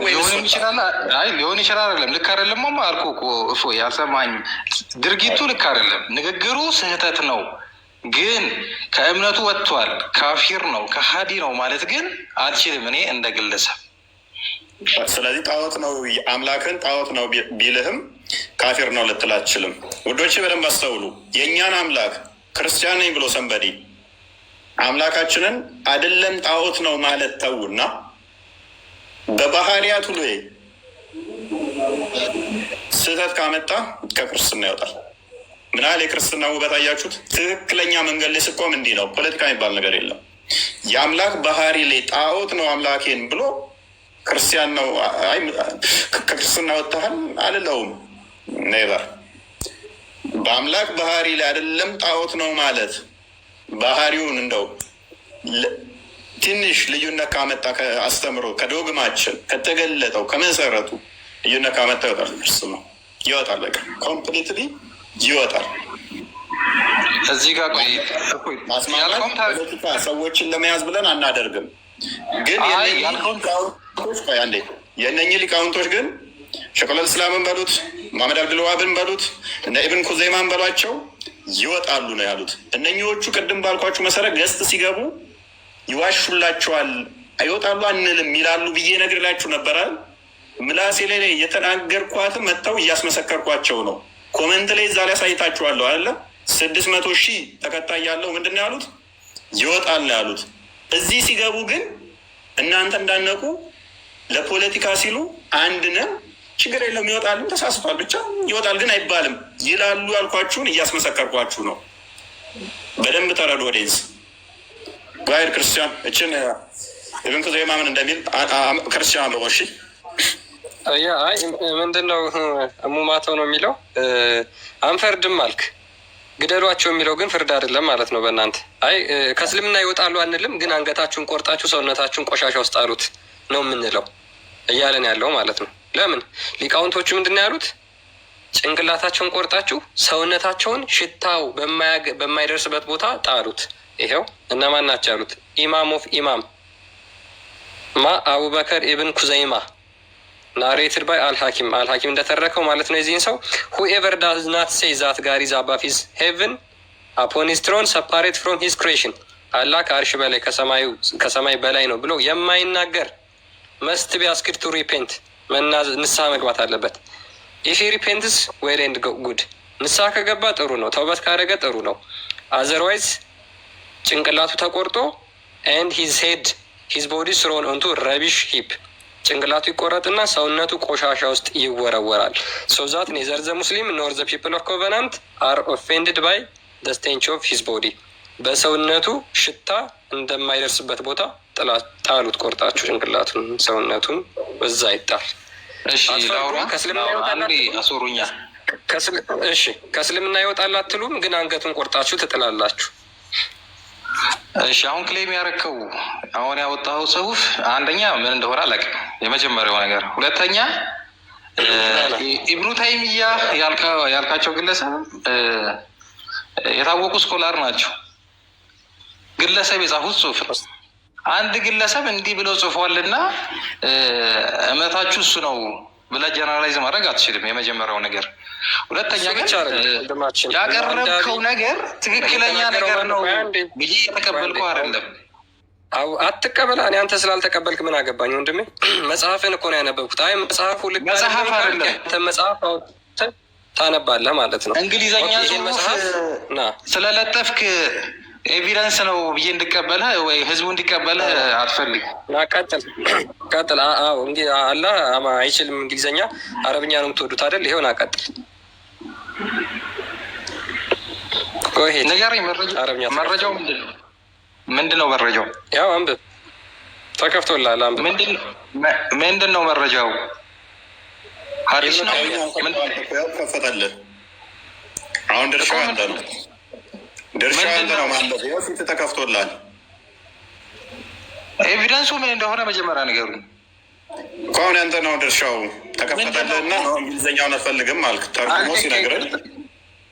ሊሆን ይችላል። አይ ሊሆን ይችላል አይደለም። ልክ አይደለም አልኩህ እኮ እፎይ፣ አልሰማኝም። ድርጊቱ ልክ አይደለም፣ ንግግሩ ስህተት ነው። ግን ከእምነቱ ወጥቷል፣ ካፊር ነው፣ ከሃዲ ነው ማለት ግን አልችልም እኔ እንደ ግለሰብ። ስለዚህ ጣዖት ነው አምላክን ጣዖት ነው ቢልህም ካፊር ነው ልትል አትችልም። ውዶች በደንብ አስተውሉ። የእኛን አምላክ ክርስቲያን ነኝ ብሎ ሰንበዲ አምላካችንን አይደለም ጣዖት ነው ማለት ተውና በባህሪያቱ ላይ ስህተት ካመጣ ከክርስትና ይወጣል። ምን ያህል የክርስትና ውበት አያችሁት? ትክክለኛ መንገድ ላይ ስቆም እንዲህ ነው። ፖለቲካ የሚባል ነገር የለም። የአምላክ ባህሪ ላይ ጣዖት ነው አምላኬን ብሎ ክርስቲያን ነው ከክርስትና ወጥተሃል አልለውም። ኔቨር። በአምላክ ባህሪ ላይ አይደለም ጣዖት ነው ማለት ባህሪውን እንደው ትንሽ ልዩነት ካመጣ ከአስተምሮ ከዶግማችን ከተገለጠው ከመሰረቱ ልዩነት ካመጣ ይወጣል። ክርስትና ይወጣል። በቃ ኮምፕሊትሊ ይወጣል። እዚህ ጋር ፖለቲካ ሰዎችን ለመያዝ ብለን አናደርግም። ግን የእነኚህ ሊቃውንቶች ግን ሸይኹል ኢስላምን በሉት መሐመድ አብዱልዋሃብን በሉት እነ ኢብን ኩዘይማን በሏቸው ይወጣሉ ነው ያሉት። እነኚዎቹ ቅድም ባልኳችሁ መሰረት ገስት ሲገቡ ይዋሹላቸዋል፣ አይወጣሉ አንልም ይላሉ ብዬ ነግሬላችሁ ነበራል። ምላሴ ላይ የተናገርኳትም መጥተው እያስመሰከርኳቸው ነው። ኮመንት ላይ እዛ ላይ አሳይታችኋለሁ አለ 600,000 ተከታይ ያለው ምንድን ነው ያሉት? ይወጣል ነው ያሉት። እዚህ ሲገቡ ግን እናንተ እንዳነቁ ለፖለቲካ ሲሉ አንድ ነን ችግር የለም ይወጣል፣ ተሳስቷል ብቻ ይወጣል ግን አይባልም ይላሉ። ያልኳችሁን እያስመሰከርኳችሁ ነው። በደንብ ተረዱ። ወዴዝ ጋይር ክርስቲያን እችን ኢብን ኩዘይማ ምን እንደሚል ክርስቲያን አንብቦ እሺ። ምንድነው ሙማተው ነው የሚለው አንፈርድም አልክ ግደሏቸው የሚለው ግን ፍርድ አይደለም ማለት ነው በእናንተ። ከእስልምና ይወጣሉ አንልም፣ ግን አንገታችሁን ቆርጣችሁ ሰውነታችሁን ቆሻሻ ውስጥ አሉት ነው የምንለው እያለን ያለው ማለት ነው። ለምን ሊቃውንቶቹ ምንድን ነው ያሉት? ጭንቅላታቸውን ቆርጣችሁ ሰውነታቸውን ሽታው በማይደርስበት ቦታ ጣሉት። ይሄው እነማን ናቸው ያሉት? ኢማም ኦፍ ኢማም አቡበከር ኢብን ኩዘይማ ናሬትድ ባይ አልሐኪም እንደተረከው ማለት ነው። የዚህን ሰው ሁኤቨር ዳዝ ናት ሴይ ዛት ጋድ ኢዝ አባቭ ሂዝ ሄቨን አፖን ሂዝ ትሮን ሰፓሬት ፍሮም ሂዝ ክሬሽን አላህ ከአርሽ በላይ ከሰማይ በላይ ነው ብሎ የማይናገር መስት ቢ አስክድ ቱ ሪፔንት ንስሐ መግባት አለበት። ኢፍ ሪፔንትስ ዌል ኤንድ ጉድ ንስሐ ከገባ ጥሩ ነው፣ ተውበት ካደረገ ጥሩ ነው። አዘርዋይዝ ጭንቅላቱ ተቆርጦ ኤንድ ሂዝ ሄድ ሂዝ ቦዲ ስሮን ኦንቱ ረቢሽ ሂፕ ጭንቅላቱ ይቆረጥና ሰውነቱ ቆሻሻ ውስጥ ይወረወራል። ሶዛት ኔዘር ዘ ሙስሊም ኖር ዘ ፒፕል ኦፍ ኮቨናንት አር ኦፌንድድ ባይ ዘ ስቴንች ኦፍ ሂዝ ቦዲ በሰውነቱ ሽታ እንደማይደርስበት ቦታ ጣሉት። ቆርጣችሁ ጭንቅላቱን ሰውነቱን በዛ ይጣል። ከእስልምና ይወጣል አትሉም፣ ግን አንገቱን ቆርጣችሁ ትጥላላችሁ። እሺ አሁን ክሌም ያረከው አሁን ያወጣው ጽሁፍ አንደኛ ምን እንደሆነ አላውቅም፣ የመጀመሪያው ነገር። ሁለተኛ ኢብኑ ተይሚያ ያልካቸው ግለሰብ የታወቁ ስኮላር ናቸው። ግለሰብ የጻፉት ጽሁፍ ነው። አንድ ግለሰብ እንዲህ ብለው ጽፏልና እምነታችሁ እሱ ነው ብለህ ጀነራላይዝ ማድረግ አትችልም። የመጀመሪያው ነገር። ሁለተኛ ግን ያቀረብከው ነገር ትክክለኛ ነገር ነው ብዬ የተቀበልከው አይደለም። አትቀበል። እኔ አንተ ስላልተቀበልክ ምን አገባኝ ወንድሜ? መጽሐፍን እኮ ነው ያነበብኩት። መጽሐፉ መጽሐፍ አይደለም መጽሐፍ ታነባለህ ማለት ነው። እንግሊዘኛ ጽሁፍ ስለለጠፍክ ኤቪደንስ ነው ብዬ እንድቀበልህ ወይ ህዝቡ እንዲቀበልህ አትፈልግ። ቀጥል። እንግዲህ አላህ አይችልም እንግሊዘኛ፣ አረብኛ ነው የምትወዱት አይደል? ይሄው ቀጥል። ንገረኝ። መረጃው ምንድን ነው? መረጃው ያው አንብብ፣ ተከፍቶልሃል። አንብብ። ምንድን ነው መረጃው? ሀዲስ ነው። ከፈተልህ። አሁን ድርሻው አንተ ነው። ድርሻው አንተ ነው ማለት ነው። ፊት ተከፍቶልሃል። ኤቪደንሱ ምን እንደሆነ መጀመሪያ ንገሩኝ። ከአሁን ያንተ ነው ድርሻው። ተከፈተልህና እንግሊዝኛውን አትፈልግም አልክ። ተርጉሞ ሲነግረን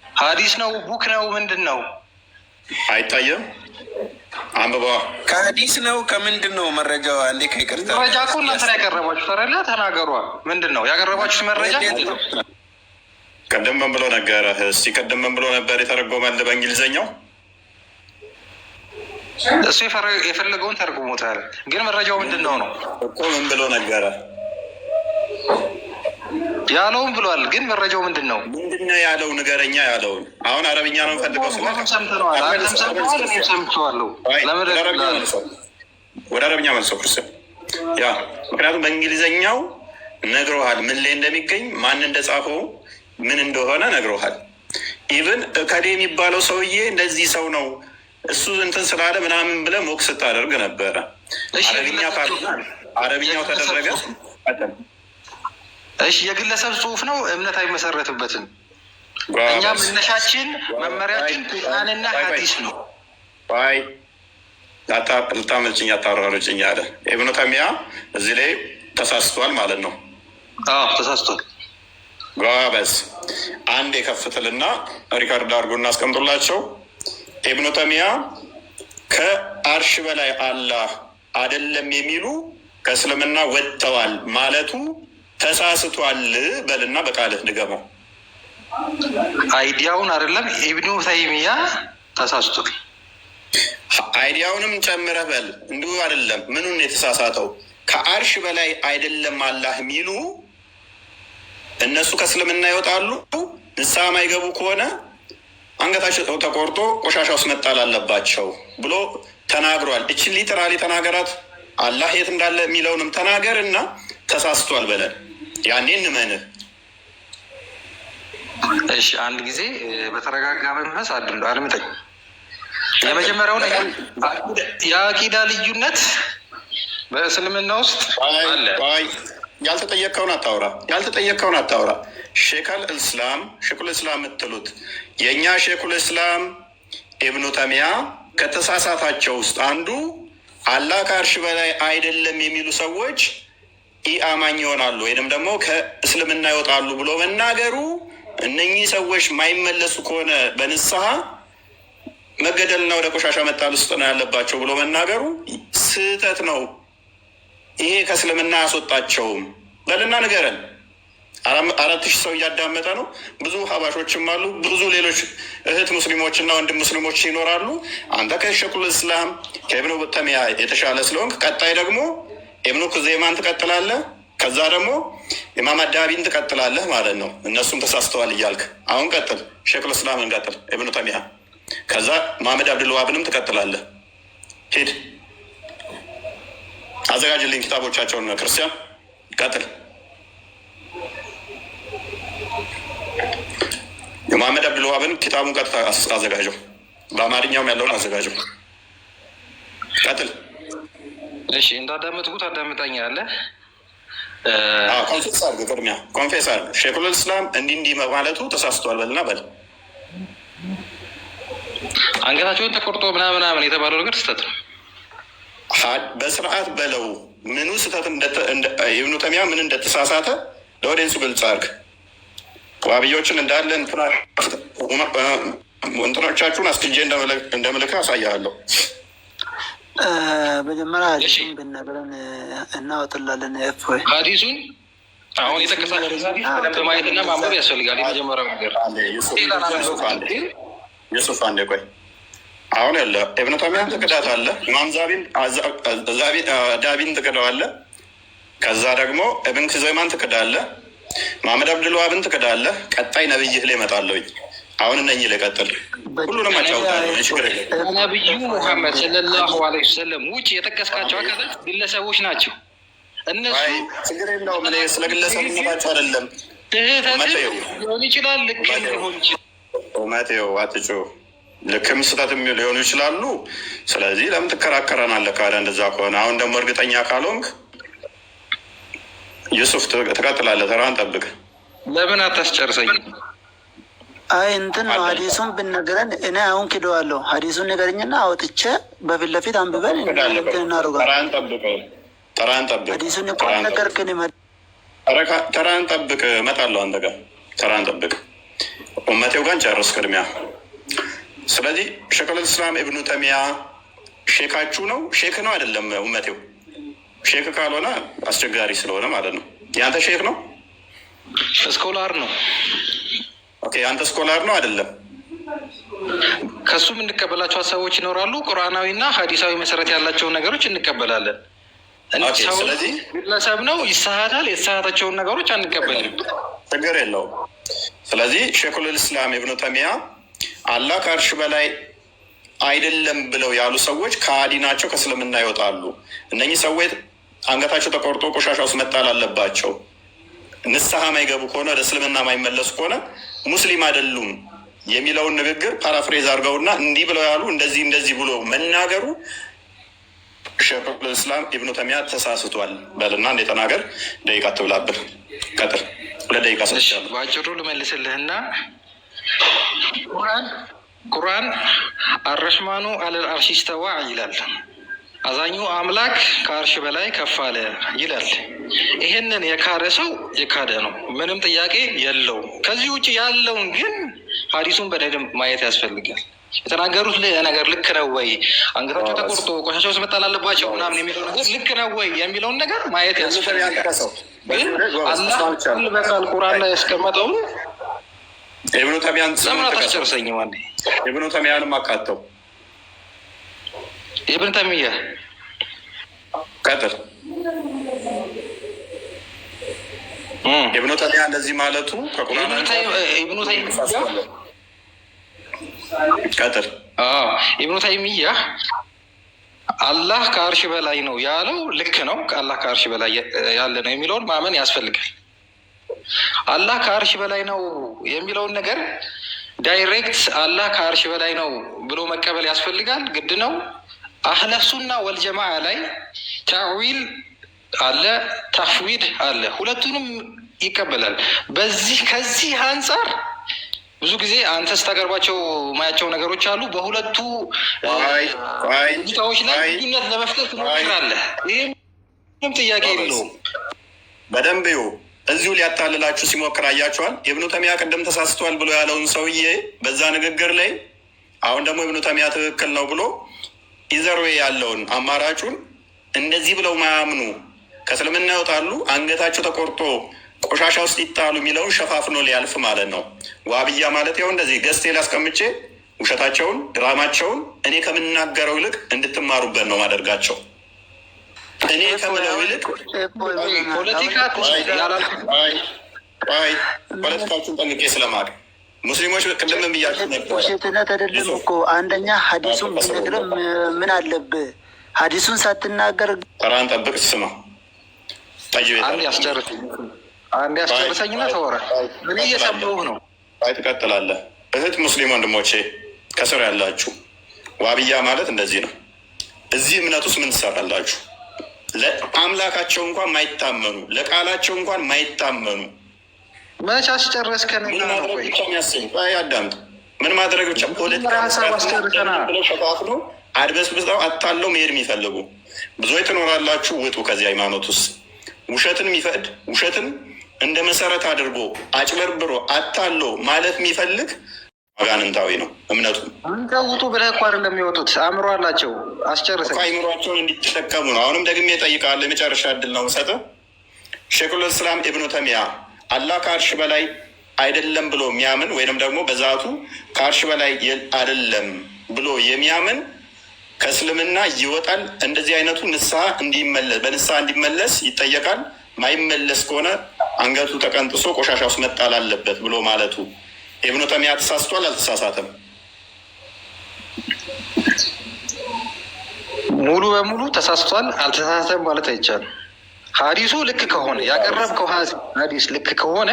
ሀዲስ ነው ቡክ ነው ምንድን ነው አይታየም። አንብባ ከሀዲስ ነው ከምንድን ነው መረጃው? አንዴ ከይቅርታ መረጃ እኮ እናንተ ነው ያቀረባችሁ። ተረላ ተናገሯ። ምንድን ነው ያቀረባችሁት መረጃ? ቀደም ምን ብሎ ነገረ? እስቲ ቀደም ምን ብሎ ነበር የተረጎመልህ በእንግሊዝኛው? እሱ የፈለገውን ተርጉሞታል። ግን መረጃው ምንድን ነው ነው እኮ ምን ብሎ ነገረ? ያለውን ብሏል። ግን መረጃው ምንድን ነው? ምንድን ነው ያለው? ንገረኛ ያለውን። አሁን አረብኛ ነው ፈልገው ሰምተዋል። ሰምተዋለሁ። ወደ አረብኛ መልሰው ክርስቲያን ያ ምክንያቱም በእንግሊዝኛው ነግረሃል፣ ምን ላይ እንደሚገኝ ማን እንደጻፈው ምን እንደሆነ ነግረሃል። ኢቭን እከሌ የሚባለው ሰውዬ እንደዚህ ሰው ነው እሱ እንትን ስላለ ምናምን ብለህ ሞክ ስታደርግ ነበረ። አረብኛው ተደረገ። እሺ የግለሰብ ጽሁፍ ነው፣ እምነት አይመሰረትበትም። እኛ መነሻችን መመሪያችን ቁርአንና ሀዲስ ነው። ይ ልታመልጭኝ አታራርጭኝ አለ ኢብኑ ተይሚያ። እዚህ ላይ ተሳስቷል ማለት ነው። ተሳስቷል። ጓበዝ አንድ የከፍትልና ሪካርድ አድርጎ እናስቀምጡላቸው። ኢብኑ ተይሚያ ከአርሽ በላይ አላህ አይደለም የሚሉ ከእስልምና ወጥተዋል ማለቱ ተሳስቷል በልና በቃልህ ድገመው። አይዲያውን አይደለም ኢብኑ ተይሚያ ተሳስቷል። አይዲያውንም ጨምረህ በል። እንዲሁ አይደለም። ምኑን የተሳሳተው? ከአርሽ በላይ አይደለም አላህ የሚሉ እነሱ ከእስልምና ይወጣሉ። ንስሐ ማይገቡ ከሆነ አንገታቸው ተቆርጦ ቆሻሻ ውስጥ መጣል አለባቸው ብሎ ተናግሯል። እችን ሊትራሊ ተናገራት። አላህ የት እንዳለ የሚለውንም ተናገር እና ተሳስቷል በለን፣ ያኔ እንመንህ። እሺ አንድ ጊዜ በተረጋጋ መንፈስ አድምጠኝ። የመጀመሪያው ነገር የአቂዳ ልዩነት በእስልምና ውስጥ አለ። ያልተጠየቅከውን አታውራ። ሼኹል እስላም የምትሉት የእኛ ሼኹል እስላም ኢብኑ ተይሚያ ከተሳሳታቸው ውስጥ አንዱ አላህ ከአርሽ በላይ አይደለም የሚሉ ሰዎች ኢአማኝ ይሆናሉ ወይንም ደግሞ ከእስልምና ይወጣሉ ብሎ መናገሩ፣ እነኚህ ሰዎች ማይመለሱ ከሆነ በንስሐ መገደልና ወደ ቆሻሻ መጣል ውስጥ ነው ያለባቸው ብሎ መናገሩ ስህተት ነው። ይሄ ከእስልምና አያስወጣቸውም በልና ንገረን። 4,000 ሰው እያዳመጠ ነው። ብዙ ሀባሾችም አሉ፣ ብዙ ሌሎች እህት ሙስሊሞችና ወንድም ሙስሊሞች ይኖራሉ። አንተ ከሼኹል እስላም ከኢብኑ ተይሚያ የተሻለ ስለሆንክ ቀጣይ ደግሞ ኢብኑ ኩዘይማን ትቀጥላለህ። ከዛ ደግሞ ኢማም አዳቢን ትቀጥላለህ ማለት ነው። እነሱም ተሳስተዋል እያልክ አሁን ቀጥል። ሼኹል እስላምን ቀጥል፣ ኢብኑ ተይሚያ። ከዛ መሐመድ አብዱልዋሃብንም ትቀጥላለህ። ሂድ አዘጋጅልኝ ኪታቦቻቸውን። ክርስቲያን ቀጥል። የመሐመድ አብዱልዋሃብን ኪታቡን ቀጥታ አዘጋጀው። በአማርኛውም ያለውን አዘጋጀው። ቀጥል። እሺ እንዳዳመጥኩት አዳምጠኛለህ። ኮንፌስ አድርግ። ቅድሚያ ኮንፌስ አድርግ። ሼኹል እስላም እንዲህ ማለቱ ተሳስቷል በልና በል። አንገታቸውን ተቆርጦ ምናምን የተባለው ነገር ስህተት ነው። በስርዓት በለው። ምኑ ስህተት ኢብኑ ተይሚያ ምን እንደተሳሳተ ለወደንሱ ግልጽ አድርግ። ዋብዮችን እንዳለ እንትኖቻችሁን አስክጄ እንደምልክ አሳያለሁ። መጀመሪያ ሀዲሱን ብነግረን እናወጥላለን። እፎይ ሀዲሱን አሁን የጠቀሳቸው ማየትና ማንበብ ያስፈልጋል። የመጀመሪያው ነገር ዩሱፍ አንዴ ቆይ። አሁን ያለ ኢብኑ ተይሚያን ትክዳት አለ፣ ኢማም ዳቢን ትክዳዋለ፣ ከዛ ደግሞ ኢብን ኩዘይማን ትክዳለ፣ መሐመድ አብዱልዋሃብን ትክዳለ። ቀጣይ ነብይህ ላይ እመጣለሁኝ። አሁን እነኝህ ላይ ቀጥል። ሁሉንም አጫውታለሁ። ነብዩ ሙሐመድ ሰለላሁ ዐለይሂ ወሰለም ውጭ የጠቀስካቸው አካላት ግለሰቦች ናቸው። እነሱ ችግር የለውም። ስለ ግለሰብነታቸው አይደለም። ሊሆን ይችላል፣ ልክ ሊሆን ይችላል። መቴው አትጩ። ልክም ስህተትም ሊሆኑ ይችላሉ። ስለዚህ ለምን ትከራከረናለህ? ካለ እንደዛ ከሆነ አሁን ደግሞ እርግጠኛ ካልሆንክ ዩሱፍ ትቀጥላለህ። ተራን ጠብቅ። ለምን አታስጨርሰኝ? አይ እንትን ነው ሀዲሱን ብነግረን እኔ አሁን ክደዋለሁ። ሀዲሱን ንገረኝና አውጥቼ በፊት ለፊት አንብበን እናደርጋለን። ተራን ጠብቅ። ሀዲሱን እኮ ነገር ግን ተራን ጠብቅ። እመጣለሁ አንተ ጋር። ተራን ጠብቅ። ኡመቴው ጋር ጨርስ ቅድሚያ። ስለዚህ ሼኹል እስላም ኢብኑ ተይሚያ ሼካችሁ ነው? ሼክ ነው አይደለም? ኡመቴው ሼክ ካልሆነ አስቸጋሪ ስለሆነ ማለት ነው። የአንተ ሼክ ነው? ስኮላር ነው። ኦኬ፣ የአንተ ስኮላር ነው አይደለም? ከሱ የምንቀበላቸው ሀሳቦች ይኖራሉ። ቁርአናዊ እና ሀዲሳዊ መሰረት ያላቸውን ነገሮች እንቀበላለን። ስለዚህ ግለሰብ ነው፣ ይሳሳታል። የተሳሳታቸውን ነገሮች አንቀበልም። ችግር የለውም። ስለዚህ ሼኹል እስላም ኢብኑ ተይሚያ አላህ ከአርሽ በላይ አይደለም ብለው ያሉ ሰዎች ከሃዲ ናቸው፣ ከእስልምና ይወጣሉ። እነኚህ ሰዎች አንገታቸው ተቆርጦ ቆሻሻ ውስጥ መጣል አለባቸው። ንስሐ ማይገቡ ከሆነ ወደ እስልምና ማይመለሱ ከሆነ ሙስሊም አይደሉም የሚለውን ንግግር ፓራፍሬዝ አድርገውና እንዲህ ብለው ያሉ እንደዚህ ብሎ መናገሩ ሼኹል እስላም ኢብኑ ተይሚያ ተሳስቷል በልና እንደ ተናገር። ደቂቃ ትብላብን። ቀጥል። 2 ደቂቃ ሰጥቻለሁ። በአጭሩ ልመልስልህና ቁርአን አረሕማኑ አለል አርሽ ስተዋ ይላል። አዛኙ አምላክ ከአርሽ በላይ ከፍ አለ ይላል። ይሄንን የካደ ሰው የካደ ነው፣ ምንም ጥያቄ የለውም። ከዚህ ውጭ ያለውን ግን ሀዲሱን በደንብ ማየት ያስፈልጋል። የተናገሩት ነገር ልክ ነው ወይ፣ አንገታቸው ተቆርጦ ቆሻሻ ውስጥ መጣል አለባቸው ምናምን የሚለው ነገር ልክ ነው ወይ የሚለውን ነገር ማየት ያስፈልጋል። ግን አላህ በቃል ቁርአን ላይ ያስቀመጠውን ኢብኑ ተይሚያን ለምን አታስጨርሰኝ? ዋኔ ኢብኑ ተይሚያንም አካተው ኢብኑ ተይሚያ ቀጥል። ኢብኑ ተይሚያ እንደዚህ ማለቱ ከቁርአን ኢብኑ ተይሚያ ቀጥል። ኢብኑ ተይሚያ አላህ ከአርሽ በላይ ነው ያለው ልክ ነው። አላህ ከአርሽ በላይ ያለ ነው የሚለውን ማመን ያስፈልጋል። አላህ ከአርሽ በላይ ነው የሚለውን ነገር ዳይሬክት አላህ ከአርሽ በላይ ነው ብሎ መቀበል ያስፈልጋል፣ ግድ ነው። አህለ ሱና ወልጀማዓ ላይ ተዕዊል አለ፣ ተፍዊድ አለ። ሁለቱንም ይቀበላል። ከዚህ አንጻር ብዙ ጊዜ አንተ ስታቀርባቸው ማያቸው ነገሮች አሉ። በሁለቱ ቦታዎች ላይ ልዩነት ለመፍጠር ትሞክራለህ። ይህም ጥያቄ የለውም። በደንብ ይሁ እዚሁ ሊያታልላችሁ ሲሞክር አያችኋል። ኢብኑ ተይሚያ ቅድም ተሳስቷል ብሎ ያለውን ሰውዬ በዛ ንግግር ላይ አሁን ደግሞ ኢብኑ ተይሚያ ትክክል ነው ብሎ ኢዘርዌ ያለውን አማራጩን እንደዚህ ብለው ማያምኑ ከእስልምና ይወጣሉ፣ አንገታቸው ተቆርጦ ቆሻሻ ውስጥ ይጣሉ የሚለውን ሸፋፍኖ ሊያልፍ ማለት ነው። ዋብያ ማለት ያው እንደዚህ ገዝቴ ላስቀምጬ ውሸታቸውን፣ ድራማቸውን እኔ ከምናገረው ይልቅ እንድትማሩበት ነው ማደርጋቸው። እኔ ከምለው ይልቅ ፖለቲካዎቹን ጠንቅቄ ስለማቅ ሙስሊሞች ቅድም ብያችሁ ነበር። ውሸትነት አይደለም እኮ አንደኛ ሀዲሱን ብነግርም ምን አለብህ? ሀዲሱን ሳትናገር ተራን ጠብቅ። ስማ አንድ ያስጨርሰኝና ተወራ። ምን እየሰማሁህ ነው? አይ ትቀጥላለህ። እህት ሙስሊም ወንድሞቼ ከስር ያላችሁ ዋብያ ማለት እንደዚህ ነው። እዚህ እምነት ውስጥ ምን ትሰራላችሁ? ለአምላካቸው እንኳን ማይታመኑ፣ ለቃላቸው እንኳን ማይታመኑ መች አስጨረስከን? አዳምጥ። ምን ማድረግ ብቻ ብለው ሸፋፍኖ አድበስብሰው አታለው መሄድ የሚፈልጉ ብዙዎች ትኖራላችሁ። ውጡ ከዚህ ሃይማኖት ውስጥ። ውሸትን የሚፈቅድ ውሸትን እንደ መሰረት አድርጎ አጭበርብሮ አታሎ ማለት የሚፈልግ አጋንንታዊ ነው እምነቱ። አንተ ውጡ ብለህ እኮ አይደለም የሚወጡት፣ አእምሮ አላቸው። አስጨርሰኝ። አእምሯቸውን እንዲጠቀሙ ነው። አሁንም ደግሜ እጠይቃለሁ። የመጨረሻ እድል ነው ሰጠ። ሼኹል ኢስላም ኢብኑ ተይሚያ አላህ ከአርሽ በላይ አይደለም ብሎ የሚያምን ወይንም ደግሞ በዛቱ ከአርሽ በላይ አይደለም ብሎ የሚያምን ከእስልምና ይወጣል። እንደዚህ አይነቱ በንስሐ እንዲመለስ ይጠየቃል። ማይመለስ ከሆነ አንገቱ ተቀንጥሶ ቆሻሻ ውስጥ መጣል አለበት ብሎ ማለቱ ኢብኑ ተይሚያ ተሳስቷል? አልተሳሳተም? ሙሉ በሙሉ ተሳስቷል አልተሳሳተም ማለት አይቻልም። ሀዲሱ ልክ ከሆነ ያቀረብከው ሀዲስ ልክ ከሆነ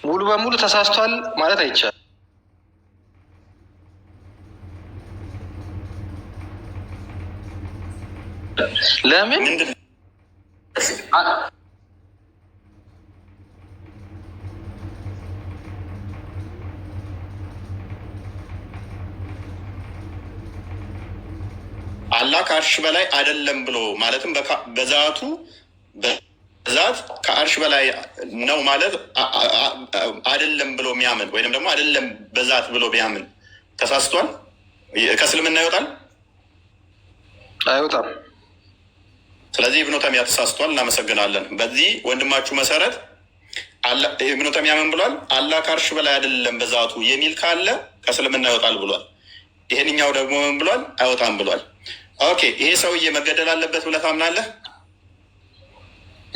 ሙሉ በሙሉ ተሳስቷል ማለት አይቻልም። ለምን? አላህ ከአርሽ በላይ አይደለም ብሎ ማለትም በዛቱ በዛት ከአርሽ በላይ ነው ማለት አይደለም ብሎ የሚያምን ወይም ደግሞ አይደለም በዛት ብሎ ቢያምን ተሳስቷል? ከእስልምና ይወጣል? አይወጣም። ስለዚህ ኢብኑ ተይሚያ ተሳስቷል። እናመሰግናለን። በዚህ ወንድማችሁ መሰረት ኢብኑ ተይሚያ ምን ብሏል? አላህ ከአርሽ በላይ አይደለም በዛቱ የሚል ካለ ከእስልምና ይወጣል ብሏል። ይሄንኛው ደግሞ ምን ብሏል? አይወጣም ብሏል። ኦኬ፣ ይሄ ሰውዬ መገደል አለበት ብለህ ታምናለህ?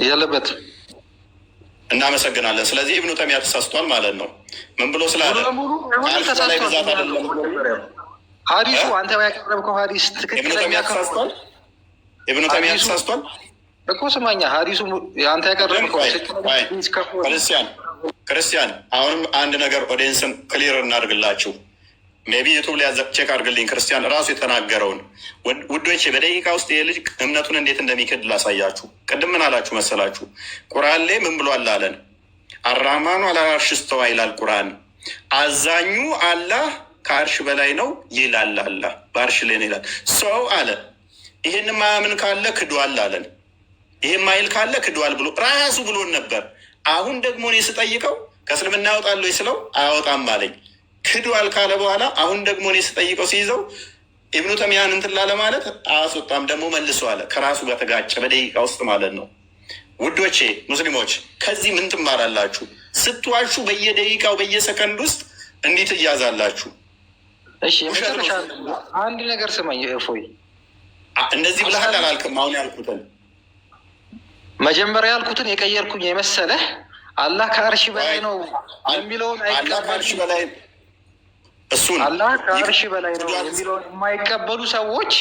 ያለበት። እናመሰግናለን። ስለዚህ ኢብኑ ተይሚያ ተሳስቷል ማለት ነው። ምን ብሎ ስላለ ሀዲሱ አንተ ያቀረብከው ሀዲስ ትክክለኛ ተሳስቷል። ኢብኑ ተይሚያ ተሳስቷል እኮ ስማኛ፣ ሀዲሱ አንተ ያቀረብከው ክርስቲያን፣ አሁንም አንድ ነገር ኦዲየንስን ክሊር እናድርግላችሁ። ሜቢ ዩቱብ ላይ ቼክ አድርግልኝ። ክርስቲያን ራሱ የተናገረውን ውዶች፣ በደቂቃ ውስጥ ይሄ ልጅ እምነቱን እንዴት እንደሚክድ ላሳያችሁ። ቅድም ምን አላችሁ መሰላችሁ? ቁርአን ላይ ምን ብሏል አለን? አራህማኑ አላ አርሽ እስተዋ ይላል ቁርአን። አዛኙ አላህ ከአርሽ በላይ ነው ይላል። አላህ በአርሽ ላይ ነው ይላል። ሰው አለ ይሄን ማያምን ካለ ክዷል አለን። ይሄን ማይል ካለ ክዷል ብሎ ራሱ ብሎን ነበር። አሁን ደግሞ እኔ ስጠይቀው ከእስልምና ያወጣል ወይ ስለው አያወጣም አለኝ። ክዷል ካለ በኋላ አሁን ደግሞ እኔ ስጠይቀው ሲይዘው ኢብኑ ተይሚያን እንትን ላለ ማለት አያስወጣም ደግሞ መልሶ አለ። ከራሱ ጋር ተጋጨ በደቂቃ ውስጥ ማለት ነው። ውዶቼ ሙስሊሞች ከዚህ ምን ትማራላችሁ? ስትዋሹ በየደቂቃው በየሰከንድ ውስጥ እንዲህ ትያዛላችሁ። እሺ የመጨረሻ አንድ ነገር ስማኝ እፎይ፣ እንደዚህ ብለሃል አላልክም? አሁን ያልኩትን መጀመሪያ ያልኩትን የቀየርኩኝ የመሰለህ አላህ ከአርሽ በላይ ነው የሚለውን አላህ ከአርሽ በላይ እሱን አላህ ከአርሽ በላይ ነው የሚለውን የማይቀበሉ ሰዎች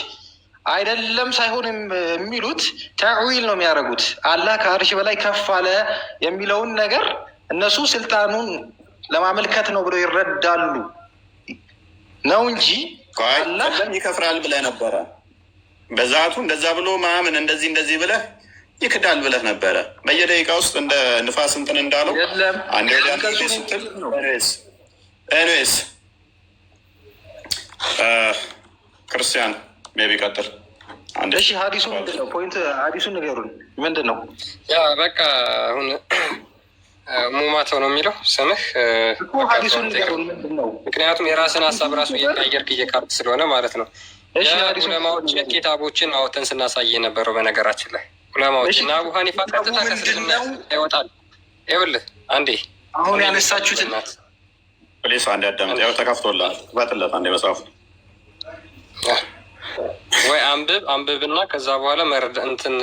አይደለም ሳይሆን የሚሉት ተዕዊል ነው የሚያደርጉት። አላህ ከአርሽ በላይ ከፍ አለ የሚለውን ነገር እነሱ ስልጣኑን ለማመልከት ነው ብለው ይረዳሉ ነው እንጂ ይከፍራል ብለህ ነበረ በዛቱ እንደዛ ብሎ ማምን እንደዚህ ብለህ ይክዳል ብለህ ነበረ። በየደቂቃ ውስጥ እንደ ንፋስ እንትን እንዳለው አንድ ስትል ኤኒዌይስ ክርስቲያን ሜቢ ቀጥል። እሺ ሀዲሱ ምንድን ነው? ፖይንት ሀዲሱን ንገሩን። ምንድን ነው? ያ በቃ አሁን ሙማተው ነው የሚለው ስምህ። ሀዲሱን ንገሩን ምንድን ነው? ምክንያቱም የራስን ሀሳብ ራሱ እየቀየርክ እየካድክ ስለሆነ ማለት ነው። ዑለማዎች ኪታቦችን አውጥተን ስናሳይ የነበረው በነገራችን ላይ ዑለማዎች እና አቡ ሀኒፋ ቀጥታ ከእስልምና ይወጣል። ይኸውልህ አንዴ አሁን ያነሳችሁትን ፕሌስ አንድ ያዳምጥ። ያው ተከፍቶላል ባጥለት አንዴ መጽሐፉ ወይ አንብብና ከዛ በኋላ መረዳ እንትን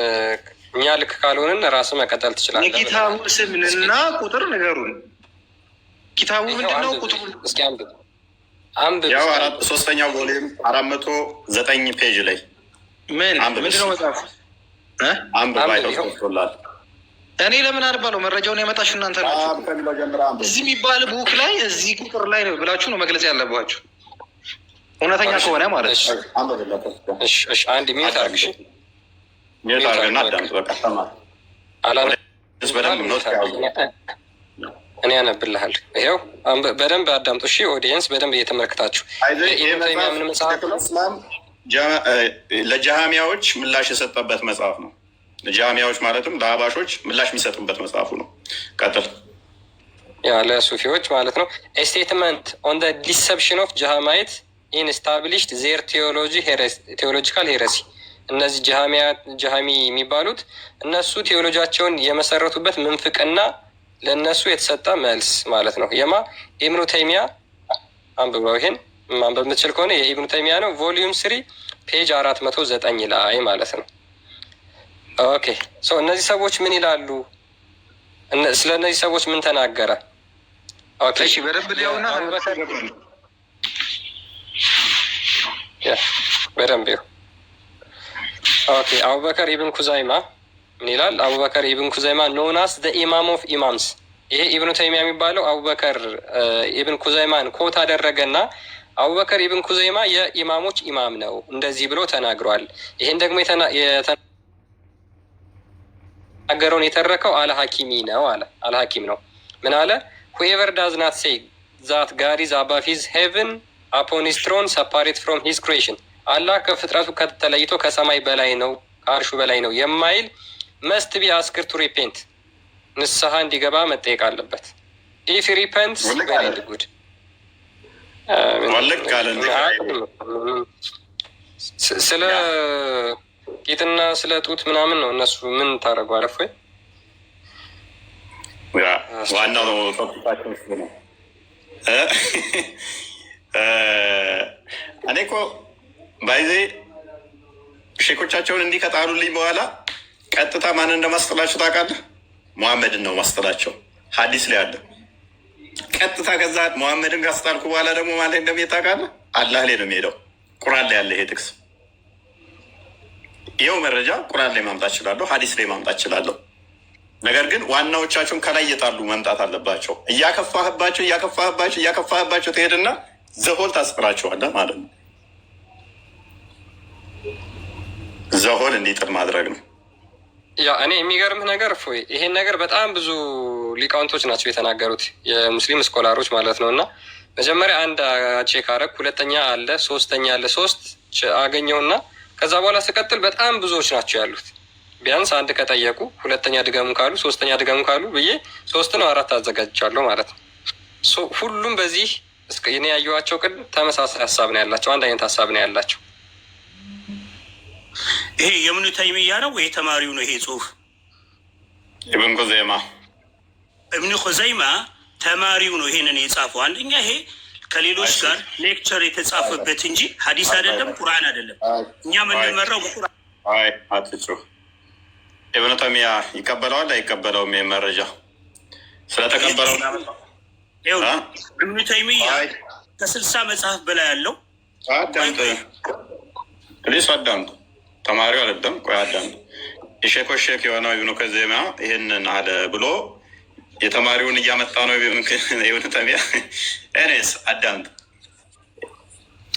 እኛ ልክ ካልሆንን ራስ መቀጠል ትችላለህ። የኪታቡ ስምንና ቁጥር ንገሩን። ኪታቡ ምንድነው? ቁጥሩ እስኪ አንብብ። ያው ሶስተኛው ቮሊዩም 409 ፔጅ ላይ ምንድነው መጽሐፉ? አንብብ ተከፍቶላል። እኔ ለምን አልባለው? መረጃውን ያመጣችሁ እናንተ ናችሁ። እዚህ የሚባል ቡክ ላይ እዚህ ቁጥር ላይ ነው ብላችሁ ነው መግለጽ ያለባችሁ፣ እውነተኛ ከሆነ ማለት ነው። እሺ አንድ ሚኒት አድርግሽ። ሚኒት አድርግና አዳምጥ። በቃ ተማር። እኔ ያነብልሃለሁ። ይኸው በደንብ አዳምጡ። እሺ ኦዲየንስ በደንብ እየተመለከታችሁ ለጃሃሚያዎች ምላሽ የሰጠበት መጽሐፍ ነው። ለጃሃሚያዎች ማለትም ለአባሾች ምላሽ የሚሰጡበት መጽሐፉ ነው። ቀጥል። ያ ለሱፊዎች ማለት ነው። ስቴትመንት ኦን ዲሰፕሽን ኦፍ ጃሃማይት ኢን ስታብሊሽድ ዜር ቴዎሎጂካል ሄረሲ። እነዚህ ጃሃሚ የሚባሉት እነሱ ቴዎሎጂያቸውን የመሰረቱበት ምንፍቅና ለእነሱ የተሰጠ መልስ ማለት ነው። የማ ኢብኑ ተይሚያ አንብበው። ይሄን ማንበብ የምትችል ከሆነ የኢብኑ ተይሚያ ነው። ቮሊዩም 3 ፔጅ 409 ላይ ማለት ነው። ኦኬ ሶ እነዚህ ሰዎች ምን ይላሉ? ስለ እነዚህ ሰዎች ምን ተናገረ? ኦኬ እሺ በደንብ ሊያውና በደንብ ይኸው። ኦኬ አቡበከር ኢብን ኩዛይማ ምን ይላል? አቡበከር ኢብን ኩዛይማ ኖናስ ዘ ኢማም ኦፍ ኢማምስ። ይሄ ኢብኑ ተይሚያ የሚባለው አቡበከር ኢብን ኩዛይማን ኮት አደረገና አቡበከር ኢብን ኩዛይማ የኢማሞች ኢማም ነው እንደዚህ ብሎ ተናግሯል። ይሄን ደግሞ የተናገረውን የተረከው አልሐኪሚ ነው አለ። አልሐኪም ነው ምን አለ? ሁኤቨር ዳዝ ናት ሴይ ዛት ጋድ ኢዝ አባቭ ሂዝ ሄቨን አፖን ሂዝ ትሮን ሰፓሬት ፍሮም ሂዝ ክሬሽን። አላህ ከፍጥረቱ ከተለይቶ ከሰማይ በላይ ነው ከአርሹ በላይ ነው የማይል መስት ቢ አስክር ቱ ሪፔንት፣ ንስሐ እንዲገባ መጠየቅ አለበት። ኢፍ ሪፐንት ቬሪ ጉድ። ስለ ጌጥና ስለ ጡት ምናምን ነው እነሱ ምን ታደረጉ አለፍ ወይ ዋናው ቶፒካችን ነው። እኔ እኮ ባይዜ ሼኮቻቸውን እንዲህ ከጣሉልኝ በኋላ ቀጥታ ማንን እንደማስጠላቸው ታውቃለህ? ሙሐመድን ነው ማስጠላቸው። ሀዲስ ላይ አለ ቀጥታ። ከዛ ሙሐመድን ካስጣልኩ በኋላ ደግሞ ማለት እንደሚሄድ ታውቃለህ? አላህ ላይ ነው የሚሄደው። ቁርአን ላይ ያለ ይሄ ጥቅስ፣ ይኸው መረጃ ቁርአን ላይ ማምጣት እችላለሁ፣ ሀዲስ ላይ ማምጣት እችላለሁ። ነገር ግን ዋናዎቻቸውን ከላይ እየጣሉ መምጣት አለባቸው። እያከፋህባቸው ትሄድና ዘሆል ታስፈራቸዋለህ ማለት ነው። ዘሆል እንዲጥል ማድረግ ነው። ያ እኔ የሚገርምህ ነገር እፎይ፣ ይሄን ነገር በጣም ብዙ ሊቃውንቶች ናቸው የተናገሩት፣ የሙስሊም ስኮላሮች ማለት ነው። እና መጀመሪያ አንድ ቼክ አረግ፣ ሁለተኛ አለ፣ ሶስተኛ አለ። ሶስት አገኘውና ከዛ በኋላ ስቀጥል በጣም ብዙዎች ናቸው ያሉት። ቢያንስ አንድ ከጠየቁ ሁለተኛ ድገሙ ካሉ ሶስተኛ ድገሙ ካሉ ብዬ 3 ነው 4 አዘጋጅቻለሁ ማለት ነው። ሁሉም በዚህ እኔ ያየኋቸው ቅድም ተመሳሳይ ሀሳብ ነው ያላቸው፣ አንድ አይነት ሀሳብ ነው ያላቸው። ይሄ የኢብኑ ተይሚያ ነው ወይ ተማሪው ነው? ይሄ ጽሁፍ ኢብኑ ኹዘይማ ኢብኑ ኹዘይማ ተማሪው ነው ይሄንን የጻፈው። አንደኛ ይሄ ከሌሎች ጋር ሌክቸር የተጻፈበት እንጂ ሐዲስ አይደለም፣ ቁርአን አይደለም። እኛ የምንመራው በቁርአን። አይ አትጩህ። ኢብኑ ተይሚያ ይቀበለዋል አይቀበለውም? ይሄ መረጃ ስለተቀበለው ነው። ኢብኑ ተይሚያ ከ60 መጽሐፍ በላይ ያለው አዳምጥ፣ ፕሊስ አዳምጥ። ተማሪው አይደለም። ቆይ አዳምጥ። የሼኮች ሼክ የሆነው ኢብኑ ኹዘይማ ይሄንን አለ ብሎ የተማሪውን እያመጣ ነው ኢብኑ ተይሚያ። እኔስ አዳምጥ።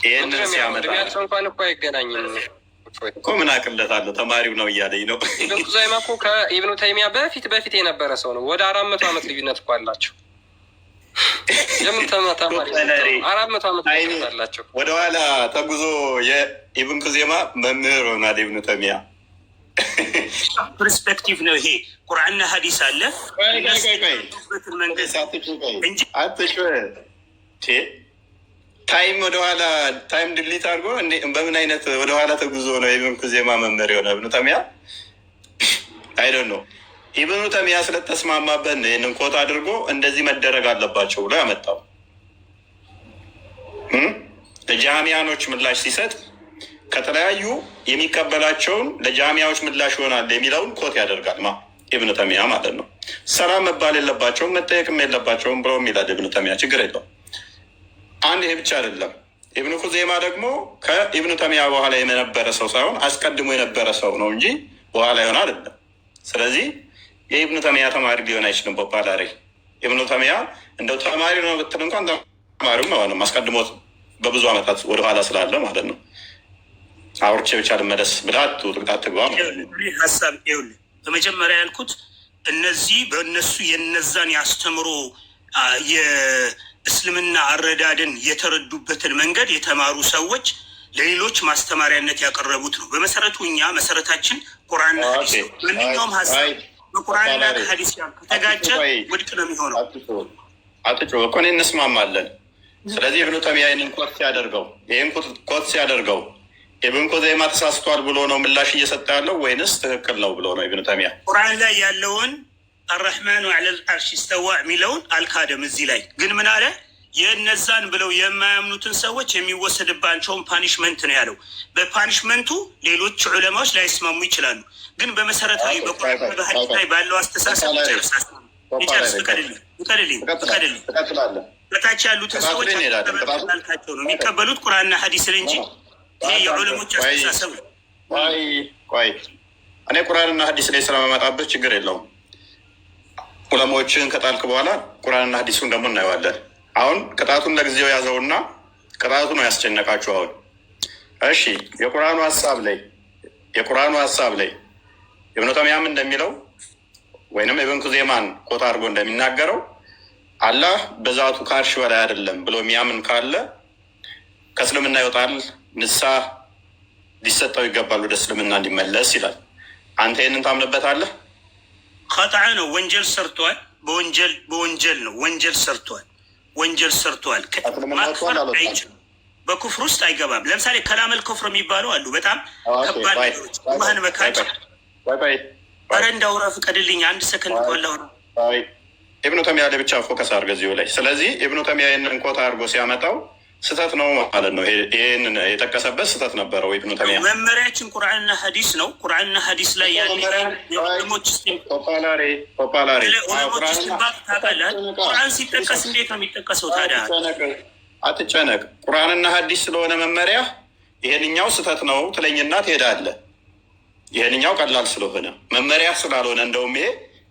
ይሄንን ሲያመጣ እንኳን እኮ አይገናኝም እኮ ምን አቅለታለሁ? ተማሪው ነው እያለኝ ነው። ኢብኑ ኹዘይማ እኮ ከኢብኑ ተይሚያ በፊት የነበረ ሰው ነው። ወደ 400 ዓመት ልዩነት እኮ አላቸው። የምን ተማሪ 400 ዓመት ልዩነት አላቸው። ወደኋላ ተጉዞ የኢብኑ ኹዘይማ መምህር ሆኗል ኢብኑ ተይሚያ። ፐርስፔክቲቭ ነው ይሄ። ቁርአንና ሐዲስ አለ ታይም ወደኋላ ታይም ድሊት አድርጎ በምን አይነት ወደኋላ ተጉዞ ነው ኢብኑ ኹዘይማ መምህር የሆነ ኢብኑ ተይሚያ? አይደል ነው ኢብኑ ተይሚያ ስለተስማማበት ይህንን ኮት አድርጎ እንደዚህ መደረግ አለባቸው ብሎ ያመጣው። ለጃሚያኖች ምላሽ ሲሰጥ ከተለያዩ የሚቀበላቸውን ለጃሚያዎች ምላሽ ይሆናል የሚለውን ኮት ያደርጋል። ኢብኑ ተይሚያ ማለት ነው። ሰላም መባል የለባቸውም መጠየቅም የለባቸውም ብሎ የሚላል ኢብኑ ተይሚያ። ችግር የለው። አንድ ይሄ ብቻ አይደለም። ኢብኑ ኹዘይማ ደግሞ ከኢብኑ ተይሚያ በኋላ የነበረ ሰው ሳይሆን አስቀድሞ የነበረ ሰው ነው እንጂ በኋላ ይሆን አይደለም። ስለዚህ የኢብኑ ተይሚያ ተማሪ ሊሆን አይችልም። ፖፓላሪ ኢብኑ ተይሚያ እንደው ተማሪ ነው ብትል እንኳን ተማሪውም አይሆንም። አስቀድሞት በብዙ ዓመታት ወደኋላ ስላለ ማለት ነው። አውርቼ ብቻ ልመለስ ብላት ትግባ ሀሳብ ይኸውልህ፣ በመጀመሪያ ያልኩት እነዚህ በእነሱ የነዛን ያስተምሮ የእስልምና አረዳድን የተረዱበትን መንገድ የተማሩ ሰዎች ለሌሎች ማስተማሪያነት ያቀረቡት ነው። በመሰረቱ እኛ መሰረታችን ቁርአንና ሐዲስ ነው። ማንኛውም ሀሳብ በቁርአንና ከሐዲስ ጋር ከተጋጨ ውድቅ ነው የሚሆነው። አትጮ እኮ እኔ እንስማማለን። ስለዚህ ኢብኑ ተይሚያ ይህንን ኮት ሲያደርገው ኢብኑ ኹዘይማ ተሳስቷል ብሎ ነው ምላሽ እየሰጠ ያለው ወይንስ ትክክል ነው ብሎ ነው? ኢብኑ ተይሚያ ቁርአን ላይ ያለውን አረሕማኑ ዐለል አርሽ ኢስተዋ የሚለውን አልካደም። እዚህ ላይ ግን ምን አለ? የእነዛን ብለው የማያምኑትን ሰዎች የሚወሰድባቸውን ፓኒሽመንት ነው ያለው። በፓኒሽመንቱ ሌሎች ዑለማዎች ላይስማሙ ይችላሉ። ግን በመሰረታዊ በቁርአን በሐዲስ ላይ ባለው አስተሳሰብ ይጨርስ። ፍቀድልኝ። በታች ያሉትን ሰዎች አልካቸው ነው የሚቀበሉት ቁርአንና ሐዲስን እንጂ ይሄ የዑለሞች አስተሳሰብ ነው። ቆይ እኔ ቁርአንና ሐዲስ ላይ ስለመመጣበት ችግር የለውም። ዑለሞችን ከጣልክ በኋላ ቁርአንና ሐዲሱን ደግሞ እናየዋለን። አሁን ቅጣቱን ለጊዜው ያዘውና ቅጣቱ ነው ያስጨነቃችሁ። አሁን እሺ፣ የቁርአኑ ሀሳብ ላይ ኢብኑ ተይሚያም እንደሚለው ወይንም ኢብኑ ኹዘይማን ኮታ አድርጎ እንደሚናገረው አላህ በዛቱ ከአርሽ በላይ አይደለም ብሎ የሚያምን ካለ ከእስልምና ይወጣል፣ ንስሐ ሊሰጠው ይገባል፣ ወደ እስልምና እንዲመለስ ይላል። አንተ ይህንን ታምንበታለህ? ኸጣዕ ነው። ወንጀል ሰርቷል። በወንጀል ነው ወንጀል ሰርቷል። ማክፈር አይችልም። በኩፍር ውስጥ አይገባም። ለምሳሌ ከላመል ኩፍር የሚባሉ አሉ። በጣም ከባድ ነገሮች። አላህን መካድ። ኧረ እንዳውራ ፍቀድልኝ። 1 ሰከንድ ቆላውራ። ኢብኑ ተይሚያ ላይ ብቻ ፎከስ አድርገ እዚሁ ላይ። ስለዚህ ኢብኑ ተይሚያ ይህንን ኮታ አድርጎ ሲያመጣው ስህተት ነው ማለት ነው። ይህንን የጠቀሰበት ስህተት ነበረው ኢብኑ ተይሚያ። መመሪያችን ቁርአንና ሐዲስ ነው። ቁርአንና ሐዲስ ላይ ያለ ዑለሞች ቁርአን ሲጠቀስ እንዴት ነው የሚጠቀሰው ታዲያ? አትጨነቅ። ቁርአንና ሐዲስ ስለሆነ መመሪያ ይሄንኛው ስህተት ነው ትለኝና ትሄዳለህ። ይሄንኛው ቀላል ስለሆነ መመሪያ ስላልሆነ እንደውም ይሄ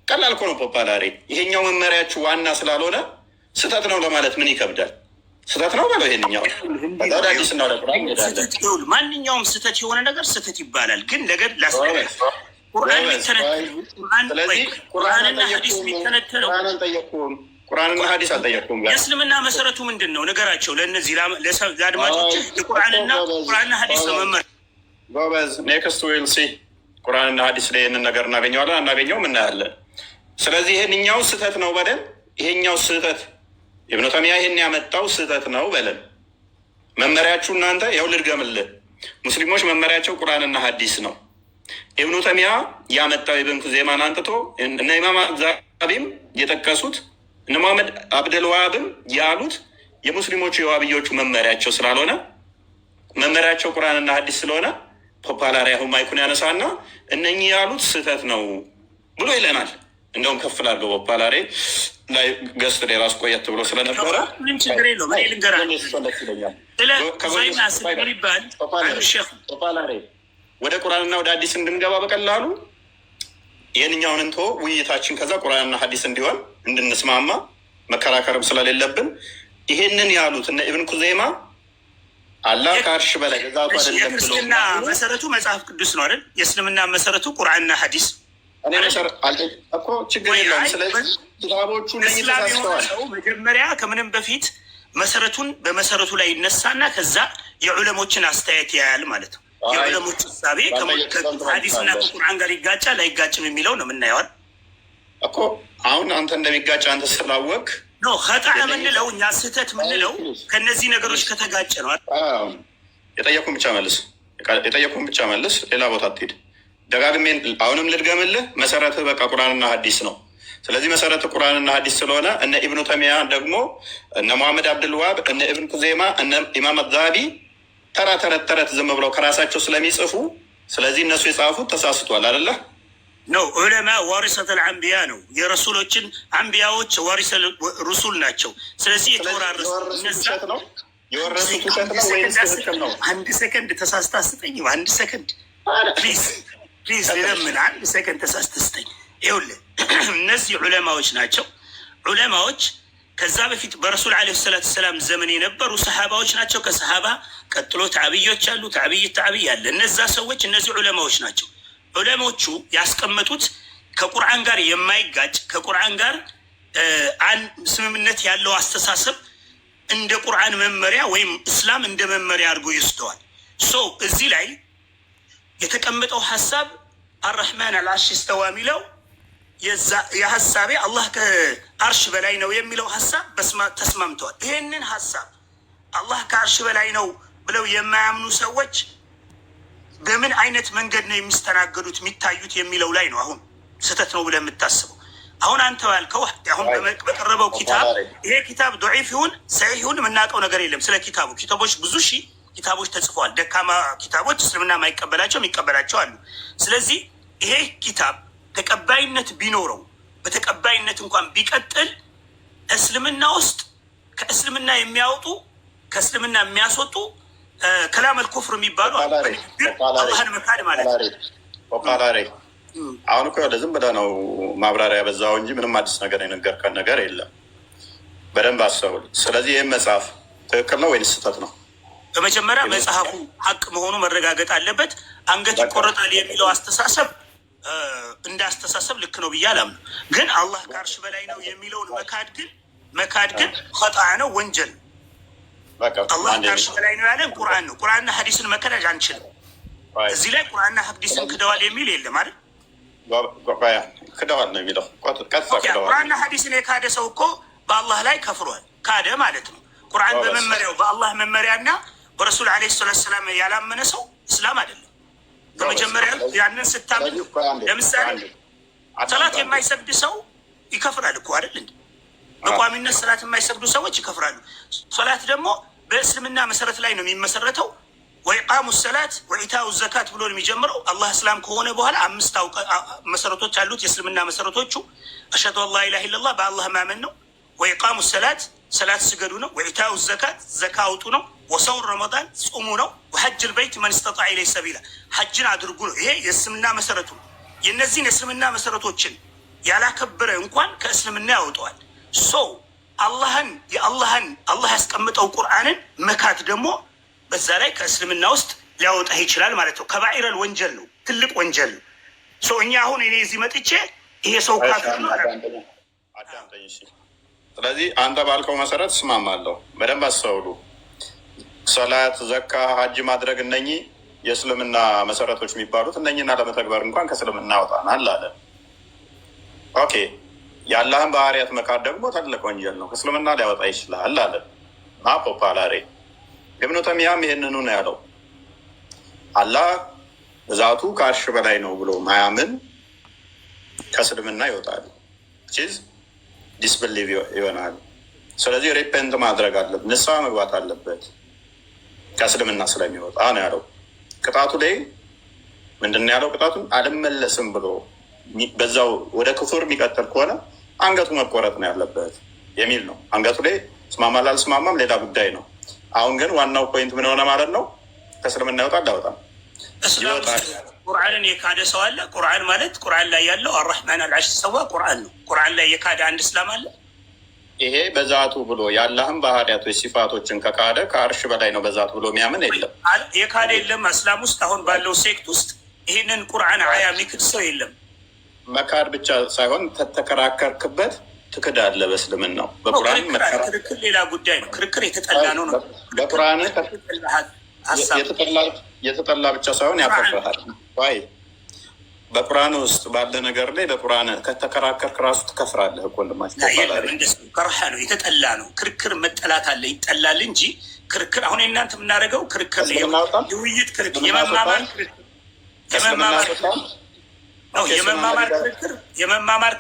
ቀላል እኮ ነው። ፖፓላሪ ይሄኛው መመሪያችሁ ዋና ስላልሆነ ስህተት ነው ለማለት ምን ይከብዳል? ስህተት ነው በለው። ይሄንኛው ማንኛውም ስህተት የሆነ ነገር ስህተት ይባላል። ግን ነገር ቁርአንና ሐዲስ የሚተነተነው ቁርአንና ሐዲስ አልጠየቅኩም። የእስልምና መሰረቱ ምንድን ነው? ነገራቸው ለእነዚህ ለአድማጮች ቁርአንና ሐዲስ ነው መመሪያ። ጎበዝ። ኔክስት ዊል ሲ ቁርአንና ሀዲስ ላይ ይህንን ነገር እናገኘዋለን አናገኘውም እናያለን። ስለዚህ ይህንኛው ስህተት ነው በለን፣ ይሄኛው ስህተት ኢብኑ ተይሚያ ይህን ያመጣው ስህተት ነው በለን። መመሪያችሁ እናንተ ያው ልድገምልህ፣ ሙስሊሞች መመሪያቸው ቁርአንና ሀዲስ ነው። ኢብኑ ተይሚያ ያመጣው ኢብን ኩዘይማን አንጥቶ እነ ኢማም ዛቢም የጠቀሱት እነ መሐመድ አብደልዋሃብም ያሉት የሙስሊሞቹ የዋብዮቹ መመሪያቸው ስላልሆነ መመሪያቸው ቁርአንና ሀዲስ ስለሆነ ፖፓላሪ አሁን ማይኩን ያነሳና እነኚህ ያሉት ስህተት ነው ብሎ ይለናል። እንደውም ከፍ ላድርገው ፖፓላሪ ላይ ገስት ላይ ራሱ ቆየት ብሎ ስለነበረ ምንም ችግር የለውም። እኔ ፖፓላሪ ወደ ቁርአንና ወደ ሀዲስ እንድንገባ በቀላሉ ይህንኛውን እንቶ ውይይታችን ከዛ ቁርአንና ሀዲስ እንዲሆን እንድንስማማ መከራከርም ስለሌለብን ይሄንን ያሉት እነ ኢብን ኩዘይማ አላህ ከአርሽ በላይ የክርስትና መሰረቱ መጽሐፍ ቅዱስ ነው አይደል? የእስልምና መሰረቱ ቁርአንና ሀዲስ እኮ ችግር የለውም። ስለዚህ ኪታቦቹ እስላም የሆነ ሰው መጀመሪያ ከምንም በፊት መሰረቱን በመሰረቱ ላይ ይነሳና ከዛ የዑለሞችን አስተያየት ያያል ማለት ነው። የዑለሞች እሳቤ ከሀዲስና ከቁርአን ጋር ይጋጫል አይጋጭም የሚለው ነው የምናየዋል እኮ። አሁን አንተ እንደሚጋጭ አንተ ስላወቅ ነው ከጣ የምንለው እኛ ስህተት የምንለው ከነዚህ ነገሮች ከተጋጨ ነው። የጠየኩን ብቻ መልስ፣ ሌላ ቦታ አትሄድ። ደጋግሜ አሁንም ልድገምልህ፣ መሰረትህ በቃ ቁርአንና ሀዲስ ነው። ስለዚህ መሰረቱ ቁርአንና ሀዲስ ስለሆነ እነ ኢብኑ ተይሚያ ደግሞ እነ መሐመድ አብድልዋሃብ እነ ኢብን ኩዘይማ እነ ኢማም ዛቢ ተረት ዝም ብለው ከራሳቸው ስለሚጽፉ ስለዚህ እነሱ የጻፉት ተሳስቷል አይደለ? ነው ዑለማ ዋሪሰተል አንቢያ ነው። የረሱሎችን አንቢያዎች ዋሪሰ ሩሱል ናቸው። ስለዚህ የተወራረሱ ውሸት ነው የወረሱት ውሸት ነው ወይስ ትክክል ነው? አንድ ሰከንድ ተሳስታ ስጠኝ። አንድ ሰከንድ ፕሊዝ ለምን አንድ ሰከንድ ተሳስታ ስጠኝ። ይኸውልህ እነዚህ ዑለማዎች ናቸው። ዑለማዎች ከዛ በፊት በረሱል ዓለይሂ ሰላቱ ሰላም ዘመን የነበሩ ሰሃባዎች ናቸው። ከሰሃባ ቀጥሎ ታዕቢዮች አሉ። ታዕቢይ አለ። እነዛ ሰዎች እነዚህ ዑለማዎች ናቸው። ዑለሞቹ ያስቀመጡት ከቁርአን ጋር የማይጋጭ ከቁርአን ጋር ስምምነት ያለው አስተሳሰብ እንደ ቁርአን መመሪያ ወይም እስላም እንደ መመሪያ አድርጎ ይወስደዋል። እዚህ ላይ የተቀመጠው ሀሳብ አርረሕማን አልዓርሽ እስተዋ የሚለው የሀሳቤ አላህ ከአርሽ በላይ ነው የሚለው ሀሳብ ተስማምተዋል። ይሄንን ሀሳብ አላህ ከአርሽ በላይ ነው ብለው የማያምኑ ሰዎች በምን አይነት መንገድ ነው የሚስተናገዱት የሚታዩት የሚለው ላይ ነው አሁን ስህተት ነው ብለህ የምታስበው። አሁን አንተ ያልከው አሁን በቀረበው ኪታብ ይሄ ኪታብ ዶዒፍ ይሁን ሰሒህ ይሁን የምናውቀው ነገር የለም። ስለ ኪታቦች ብዙ ሺህ ኪታቦች ተጽፈዋል። ደካማ ኪታቦች እስልምና የማይቀበላቸው የሚቀበላቸው አሉ። ስለዚህ ይሄ ኪታብ ተቀባይነት ቢኖረው በተቀባይነት እንኳን ቢቀጥል እስልምና ውስጥ ከእስልምና የሚያወጡ ከእስልምና የሚያስወጡ ከላመል ኩፍር የሚባሉ አላህን መካድ ማለት ነው። አሁን እኮ ወደ ዝም ብለህ ነው ማብራሪያ ያበዛው እንጂ ምንም አዲስ ነገር የነገርከን ነገር የለም። በደንብ አስተውል። ስለዚህ ይህም መጽሐፍ ትክክል ነው ወይንስ ስህተት ነው? በመጀመሪያ መጽሐፉ ሀቅ መሆኑ መረጋገጥ አለበት። አንገት ይቆረጣል የሚለው አስተሳሰብ እንደ አስተሳሰብ ልክ ነው ብዬ አላምነው። ግን አላህ ከአርሽ በላይ ነው የሚለውን መካድ ግን ኸጣ ነው፣ ወንጀል ነው። አላህ ከአርሽ በላይ ነው ያለን ቁርአን ነው። ቁርአንና ሀዲስን መከዳጅ አንችልም። እዚህ ላይ ቁርአንና ሀዲስን ክደዋል የሚል የለም አይደል? ክደዋል ነው የሚለው። ቁርአንና ሀዲስን የካደ ሰው እኮ በአላህ ላይ ከፍሯል፣ ካደ ማለት ነው። ቁርአን በመመሪያው በአላህ መመሪያና በረሱል ዓለይሂ ሰላቱ ወሰላም ያላመነ ሰው እስላም አይደለም። በመጀመሪያ ያንን ስታምን ለምሳሌ ሰላት የማይሰግድ ሰው ይከፍራል እኮ አይደል እንዴ? በቋሚነት ሰላት የማይሰግዱ ሰዎች ይከፍራሉ። ሰላት ደግሞ በእስልምና መሰረት ላይ ነው የሚመሰረተው። ወኢቃሙ ሰላት ወኢታኡ ዘካት ብሎ የሚጀምረው አላህ እስላም ከሆነ በኋላ 5 መሰረቶች አሉት። የእስልምና መሰረቶቹ አሽሀዱ አን ላ ኢላሀ ኢለላህ በአላህ ማመን ነው። ወኢቃሙ ሰላት ሰላት ስገዱ ነው። ወኢታኡ ዘካት ዘካ አውጡ ነው። ወሰውም ረመዳን ጾሙ ነው። ወሐጅ ልበይት መን ስተጣዐ ኢለይሂ ሰቢላ ሐጅን አድርጉ ነው። ይሄ የእስልምና መሰረቱ ነው። የእነዚህን የእስልምና መሰረቶችን ያላከበረ እንኳን ከእስልምና ያወጣዋል። አላህ ያስቀምጠው ቁርአንን መካት ደግሞ በዛ ላይ ከእስልምና ውስጥ ሊያወጣ ይችላል ማለት ነው። ከባኢረል ወንጀል ነው፣ ትልቅ ወንጀል ነው። እኛ አሁን እኔ እዚህ መጥቼ ይሄ ሰው ካፊር ነው። ስለዚህ አንተ ባልከው መሰረት እስማማለሁ። በደንብ አስተውሉ። ሰላት፣ ዘካ፣ ሀጅ ማድረግ እነኚህ የእስልምና መሰረቶች የሚባሉት እነኝና ለመተግበር እንኳን ከእስልምና ያወጣናል አለ። ኦኬ የአላህን ባህሪያት መካድ ደግሞ ትልቅ ወንጀል ነው፣ ከእስልምና ሊያወጣ ይችላል አለ። ፖፓላሬ ኢብኑ ተይሚያም ይህንኑ ነው ያለው። አላህ ብዛቱ ከአርሽ በላይ ነው ብሎ ማያምን ከእስልምና ይወጣል፣ ቺዝ ዲስብሊቭ ይሆናል። ስለዚህ ሪፔንት ማድረግ አለበት፣ ንስሐ መግባት አለበት ከእስልምና ስለሚወጣ ነው ያለው። ቅጣቱ ላይ ምንድን ነው ያለው? ቅጣቱን አልመለስም ብሎ በዛው ወደ ክፉር የሚቀጥል ከሆነ አንገቱ መቆረጥ ነው ያለበት የሚል ነው። አንገቱ ላይ ስማማል አልስማማም ሌላ ጉዳይ ነው። አሁን ግን ዋናው ፖይንት ምን ሆነ ማለት ነው? ከእስልምና ይወጣል አያወጣም? ቁርአንን የካደ ሰው አለ? ቁርአን ማለት ቁርአን ላይ ያለው አራሕማን አልዓርሽ ሰዋ ቁርአን ነው። ቁርአን ላይ የካደ አንድ እስላም አለ? ይሄ በዛቱ ብሎ የአላህን ባህሪያቶች ሲፋቶችን ከካደ ከአርሽ በላይ ነው በዛቱ ብሎ የሚያምን የለም። የካደ የለም። እስላም ውስጥ አሁን ባለው ሴክት ውስጥ ይህንን ቁርአን አያ የሚክድ ሰው የለም። መካድ ብቻ ሳይሆን ተተከራከርክበት ትክዳለህ። በእስልምና ነው በቁርአን ክርክር ሌላ ጉዳይ ነው። ክርክር የተጠላ ነው ነው በቁርአን የተጠላ ብቻ ሳይሆን ያከብርሃል። ዋይ በቁርአን ውስጥ ባለ ነገር ላይ በቁርአን ከተከራከርክ ራሱ ትከፍራለህ እኮ ወንድማችን። ከርሃ ነው የተጠላ ነው። ክርክር መጠላት አለ ይጠላል እንጂ ክርክር አሁን እናንተ የምናደርገው ክርክር የውይይት ክርክር የመማማር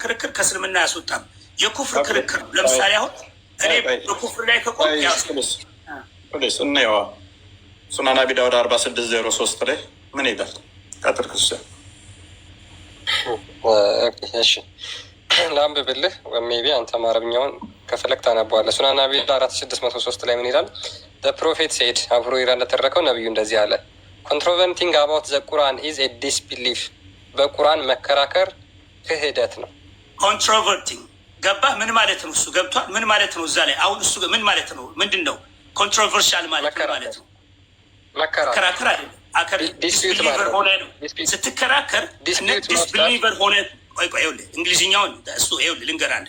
ክርክር ከእስልምና ያስወጣም። የኩፍር ክርክር ለምሳሌ አሁን እኔ በኩፍር ላይ ከቆም እናየዋ ሱናን አቢ ዳውድ 4603 ላይ ምን ይላል? ቀጥል ክርስቲያን እሺ ላንብብልህ ሜይ ቢ አንተም አረብኛውን ከፈለግ ታነበዋለህ። ሱናን አቢ 4603 ላይ ምን ይላል? ፕሮፌት ሴድ አቡ ሁረይራ እንደተረከው ነቢዩ እንደዚህ አለ፣ ኮንትሮቨርቲንግ አባውት ዘ ቁርአን ኢዝ ኤ ዲስቢሊፍ፣ በቁርአን መከራከር ክህደት ነው። ኮንትሮቨርቲንግ ገባህ? ምን ማለት ነው? እሱ ገብቷል? ምን ማለት ነው? እዛ ላይ አሁን እሱ ምን ማለት ነው? ምንድን ነው ኮንትሮቨርሻል ማለት ማለት ነው? መከራከር አይደለም። ዲስቢሊቨር ሆነ ነው ስትከራከር፣ ዲስቢሊቨር ሆነ። ቆይ ይኸውልህ እንግሊዝኛውን እሱ ይኸውልህ ልንገርህ አንድ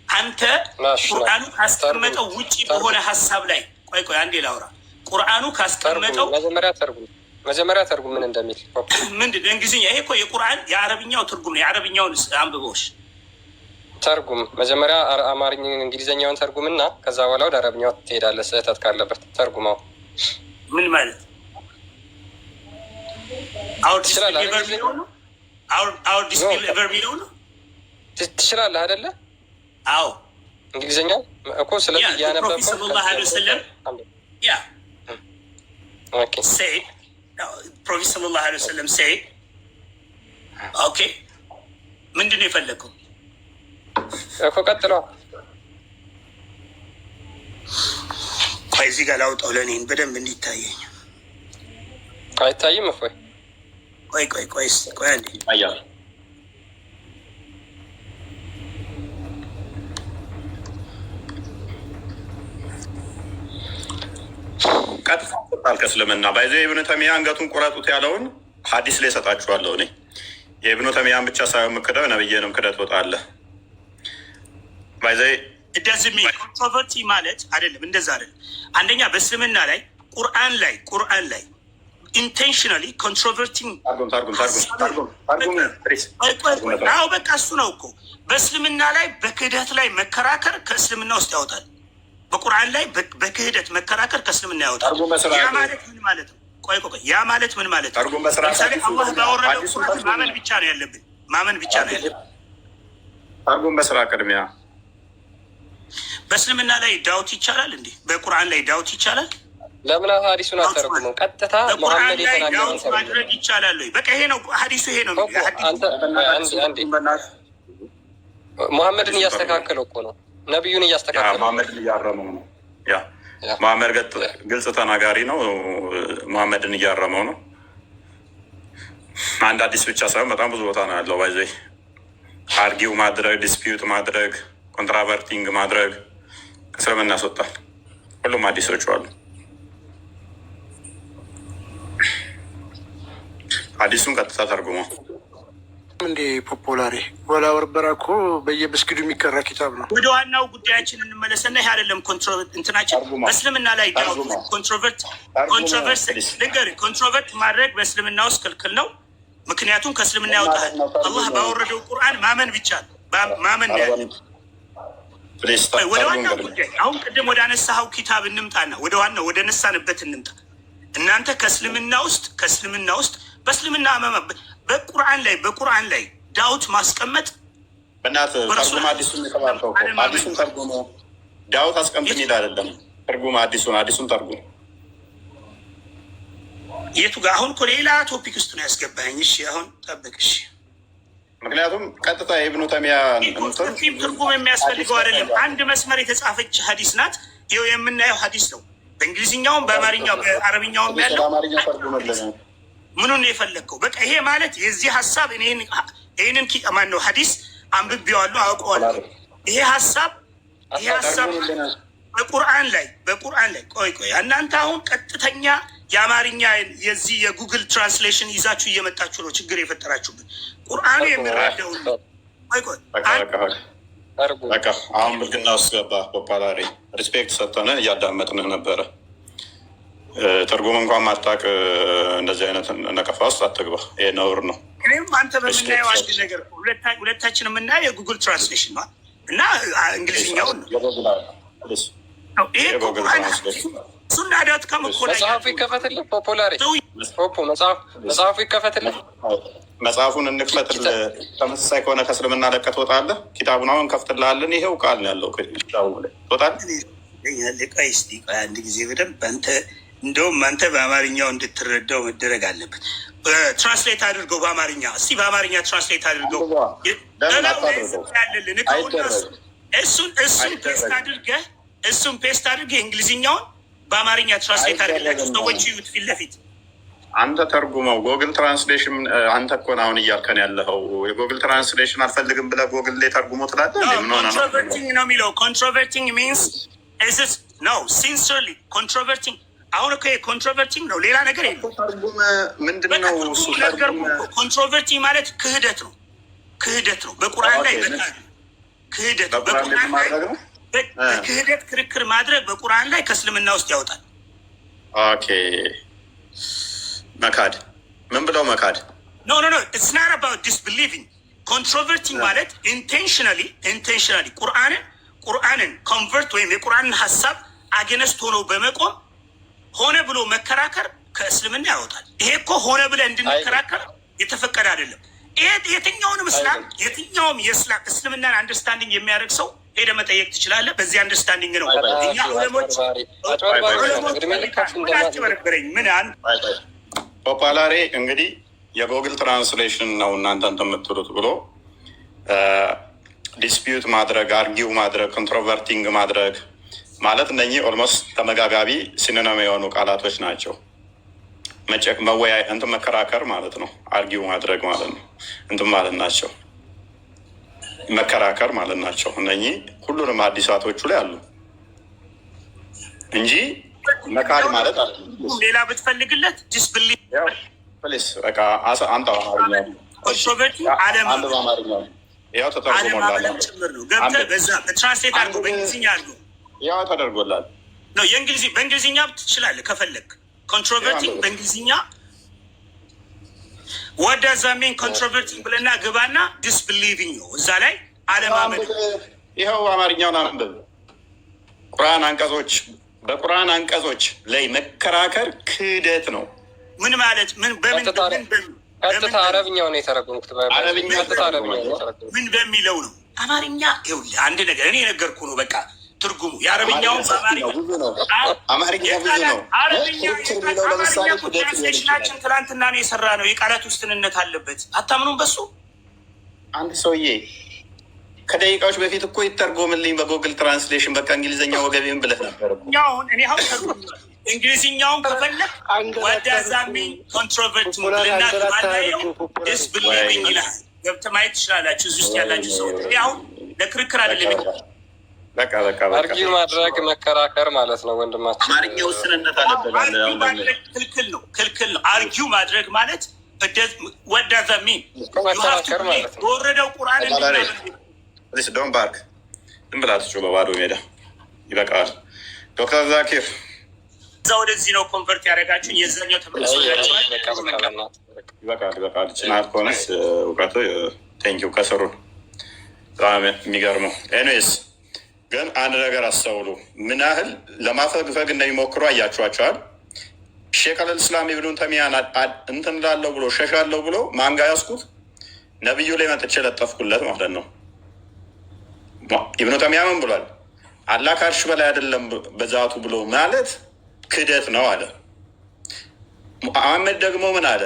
አንተ ቁርአኑ ካስቀመጠው ውጭ በሆነ ሀሳብ ላይ ቆይ አንዴ ላውራ። ቁርአኑ ካስቀመጠው መጀመሪያ ተርጉም ምን እንደሚል ምንድን ነው እንግሊዝኛ? ይሄ እኮ የቁርአን የአረብኛው ትርጉም ነው። የአረብኛውን አንብቦሽ ተርጉም መጀመሪያ አማርኛ እንግሊዝኛውን ተርጉም እና ከዛ በኋላ ወደ አረብኛው ትሄዳለህ። ስህተት ካለበት ተርጉማው ምን ማለት ትችላለህ አይደለ? አዎ እንግሊዝኛ እኮ ስለዚህ እያነበብኩ ፕሮፌት ሰለላሁ ዐለይሂ ወሰለም ሴይ ኦኬ ምንድን ነው የፈለገው እኮ ቀጥለው። ቆይ እዚህ ጋር ላውጣው ለእኔን በደንብ እንዲታየኝ። አይታይም እፎይ? ቆይ አንዴ ይታያል። ቀጥታ ሰጣል ከእስልምና ባይዘ ኢብኑ ተይሚያ አንገቱን ቁረጡት ያለውን ሀዲስ ላይ ሰጣችኋለሁ። እኔ የኢብኑ ተይሚያን ብቻ ሳይሆን ምክደው ነብዬንም ክደት ወጣለህ ባይዘ እንደዚህ ኮንትሮቨርሲ ማለት አይደለም። እንደዛ አይደለም። አንደኛ በእስልምና ላይ ቁርአን ላይ ኢንቴንሽናሊ ኮንትሮቨርቲንግ በቃ እሱ ነው እኮ በእስልምና ላይ በክህደት ላይ መከራከር ከእስልምና ውስጥ ያወጣል። በቁርአን ላይ በክህደት መከራከር ከእስልምና ያወጣል። ያ ማለት ምን ማለት ነው? ቆይ ያ ማለት ምን ማለት ነው? ለምሳሌ አላህ ባወረደው ቁርአን ማመን ብቻ ነው ያለብን። ታርጉም በስራ ቅድሚያ በእስልምና ላይ ዳውት ይቻላል እንዴ? በቁርአን ላይ ዳውት ይቻላል? ለምን ሀዲሱን አተረጉመው? ቀጥታ ሙሐመድ የተናገረው ማድረግ ይቻላል ወይ? በቃ ይሄ ነው ሀዲሱ። ይሄ ነው ሙሐመድን እያስተካከለው እኮ ነው፣ ነቢዩን እያስተካከለው፣ ሙሐመድን እያረመው ነው። ያ ሙሐመድ ግልጽ ተናጋሪ ነው። ሙሐመድን እያረመው ነው። አንድ አዲስ ብቻ ሳይሆን በጣም ብዙ ቦታ ነው ያለው። ባይዘይ አርጊው ማድረግ፣ ዲስፒዩት ማድረግ፣ ኮንትራቨርቲንግ ማድረግ ከእስልምና ያስወጣል። ሁሉም አዲሶቹ አሉ። አዲሱን ቀጥታ ተርጉሞ እንዴ ፖፖላሪ ወላ ወርበራ እኮ በየመስጊዱ የሚቀራ ኪታብ ነው። ወደ ዋናው ጉዳያችን እንመለስና ይህ አይደለም እንትናችን በእስልምና ላይ ኮንትሮቨርት ማድረግ በእስልምና ውስጥ ክልክል ነው። ምክንያቱም ከእስልምና ያወጣል። አላህ ባወረደው ቁርአን ማመን ብቻ ማመን ነው ያለ። ወደ ዋናው ጉዳይ አሁን ቅድም ወደ አነሳኸው ኪታብ እንምጣና ወደ ዋናው ወደ ነሳንበት እንምጣ። እናንተ ከእስልምና ውስጥ በእስልምና በቁርአን ላይ ዳውት ማስቀመጥ በእናትህ ተርጉም አዲሱን የተባልከው አዲሱን ተርጉም ዳውት አስቀምጥ ሚል አይደለም። ተርጉም አዲሱን ተርጉም የቱ ጋር አሁን እኮ ሌላ ቶፒክ ውስጥ ነው ያስገባኝ። እሺ አሁን ጠብቅ። እሺ ምክንያቱም ቀጥታ የኢብኑ ተይሚያ ትርጉም የሚያስፈልገው አይደለም። አንድ መስመር የተጻፈች ሀዲስ ናት። ይኸው የምናየው ሀዲስ ነው። በእንግሊዝኛውም በአማርኛው በአረብኛውም ያለው ምኑን ነው የፈለግከው? በቃ ይሄ ማለት የዚህ ሀሳብ ይህንን ማን ነው ሀዲስ አንብቤዋለሁ አውቀዋለሁ። ይሄ ሀሳብ በቁርአን ላይ ቆይ እናንተ አሁን ቀጥተኛ የአማርኛ የዚህ የጉግል ትራንስሌሽን ይዛችሁ እየመጣችሁ ነው ችግር የፈጠራችሁብን። ቁርአኑ የሚረዳውን በቃ አሁን ብልግና ውስጥ ገባ። ፖፓላሪ ሪስፔክት ሰጥተን እያዳመጥንህ ነበረ። ትርጉም እንኳን ማታቅ እንደዚህ አይነት ነቀፋ ውስጥ አትግባ። ይሄ ነውር ነው። እኔም አንተ በምናየው አንድ ነገር ሁለታችን የምናየው የጉግል ትራንስሌሽን ነው እና እንግሊዝኛውን ነው። ይሄ ሱናዳት መጽሐፉ ይከፈትልህ። ፖፖላሪ መጽሐፉ ይከፈትልህ። መጽሐፉን እንክፈትልህ። ተመሳሳይ ከሆነ ከእስልምና ለቀህ ትወጣለህ። ኪታቡን አሁን ከፍትልሃለን። ይሄው ቃል ነው ያለው ኪታቡ ላይ ትወጣለህ። ቆይ እስኪ አንድ ጊዜ በደንብ እንደውም አንተ በአማርኛው እንድትረዳው መደረግ አለበት። ትራንስሌት አድርገው በአማርኛ እስቲ በአማርኛ ትራንስሌት አድርገው ያለልን እሱን ፔስት አድርገህ እንግሊዝኛውን በአማርኛ ትራንስሌት አድርግላቸው ሰዎች ይዩት ፊት ለፊት። አንተ ተርጉመው ጎግል ትራንስሌሽን አንተ እኮ ነው አሁን እያልከን ያለኸው። የጎግል ትራንስሌሽን አልፈልግም ብለህ ጎግል ላይ ተርጉሞ ትላለህ። ኮንትሮቨርቲንግ ነው የሚለው። ኮንትሮቨርቲንግ ሚንስ ነው ሲንሰርሊ ኮንትሮቨርቲንግ። አሁን እኮ ኮንትሮቨርቲንግ ነው፣ ሌላ ነገር የለም። ምንድን ነው እሱ? ኮንትሮቨርቲንግ ማለት ክህደት ነው። በቁርአን ላይ ክህደት ነው። በቁርአን ላይ በክህደት ክርክር ማድረግ በቁርአን ላይ ከእስልምና ውስጥ ያወጣል። ኦኬ መካድ ምን ብለው መካድ? ኖ ኢትስ ናት አባውት ዲስቢሊቪንግ። ኮንትሮቨርቲንግ ማለት ኢንቴንሽናሊ ቁርአንን ኮንቨርት ወይም የቁርአንን ሀሳብ አገነስት ሆኖ በመቆም ሆነ ብሎ መከራከር ከእስልምና ያወጣል። ይሄ እኮ ሆነ ብለህ እንድንከራከር የተፈቀደ አይደለም። ይሄ የትኛውንም እስልምናን አንደርስታንዲንግ የሚያደርግ ሰው ሄደ መጠየቅ ትችላለህ። በዚህ አንደርስታንዲንግ ነው እኛ ዑለሞች ፖፓላሪ እንግዲህ የጎግል ትራንስሌሽን ነው እናንተ የምትሉት ብሎ ዲስፒዩት ማድረግ፣ አርጊው ማድረግ፣ ኮንትሮቨርቲንግ ማድረግ ማለት እነኚህ ኦልሞስት ተመጋጋቢ ሲኖኒም የሆኑ ቃላቶች ናቸው። እንትን መከራከር ማለት ነው። አርጊው ማድረግ ማለት ነው። እንትን ማለት ናቸው። መከራከር ማለት ናቸው። እነኚህ ሁሉንም አዲሳቶቹ ላይ አሉ እንጂ መካድ ማለት አለ። ሌላ ብትፈልግለት ዲስብሊቭ ፕሊስ በቃ አንተ አማርኛ ኮንትሮቨርቲንግ አለማመን በአማርኛ ያው ተተርጉሞላል ጭምር ነው። ገብተህ በዛ በትራንስሌት አድርጎ በእንግሊዝኛ አድርጎ ያው ተደርጎላል ነው። በእንግሊዝኛ ትችላለህ ከፈለግ። ኮንትሮቨርቲንግ በእንግሊዝኛ ወደ ዘሜን ኮንትሮቨርቲንግ ብለና ግባና ዲስቢሊቪንግ ነው እዛ ላይ አለማመን። ይኸው አማርኛውን አንብብ። በቁርአን አንቀጾች ላይ መከራከር ክህደት ነው። ምን ማለት ቀጥታ አረብኛው ነው የተረጎምኩት። ምን በሚለው ነው አማርኛ? ይኸውልህ አንድ ነገር እኔ የነገርኩህ ነው። በቃ ትርጉሙ የአረብኛውን አማርኛ ብዙ ነው። ትራንስሌሽናችን ትላንትና ነው የሰራ ነው። የቃላት ውስንነት አለበት። አታምኑም? በሱ አንድ ሰውዬ ከደቂቃዎች በፊት እኮ ይተርጎምልኝ በጎግል ትራንስሌሽን በቃ እንግሊዝኛ ወገቤን ብለህ ነበር። እኔ እንግሊዝኛውን ከፈለግ ወደዛሚ ኮንትሮቨርት ብልና ባናየው ዲስቢሊቪንግ ይላል። ገብተህ ማየት ትችላላችሁ። እዚህ ውስጥ ያላችሁ ሰዎች አሁን ለክርክር አይደለም። አርጊው ማድረግ መከራከር ማለት ነው። ወንድማችን አማርኛ ውስንነት አለበት። ክልክል ነው። አርጊው ማድረግ ማለት ወዳዘሚ በወረደው ቁርአን ዶን ባርክ ዝም ብላችሁ በባዶ ሜዳ ይበቃል። ዶክተር ዛኪር እዛ ወደዚህ ነው ኮንቨርት ያደረጋችሁን። የዛኛው ተመልሶላችኋል። ይበቃል። ጭናት ከሆነስ እውቀቱ ቴንኪው ከስሩ በጣም የሚገርመው። ኤኒዌይስ ግን አንድ ነገር አስተውሉ። ምን ያህል ለማፈግፈግ እንደሚሞክሩ አያችኋቸዋል። ሼክ አልእስላም ኢብኑን ተይሚያን እንትን ላለው ብሎ ሸሻለው ብሎ ማንጋ ያስኩት ነቢዩ ላይ መጥቼ ለጠፍኩለት ማለት ነው። ኢብኑ ተይሚያ ምን ብሏል? አላህ ከአርሽ በላይ አይደለም በዛቱ ብሎ ማለት ክደት ነው አለ። መሐመድ ደግሞ ምን አለ?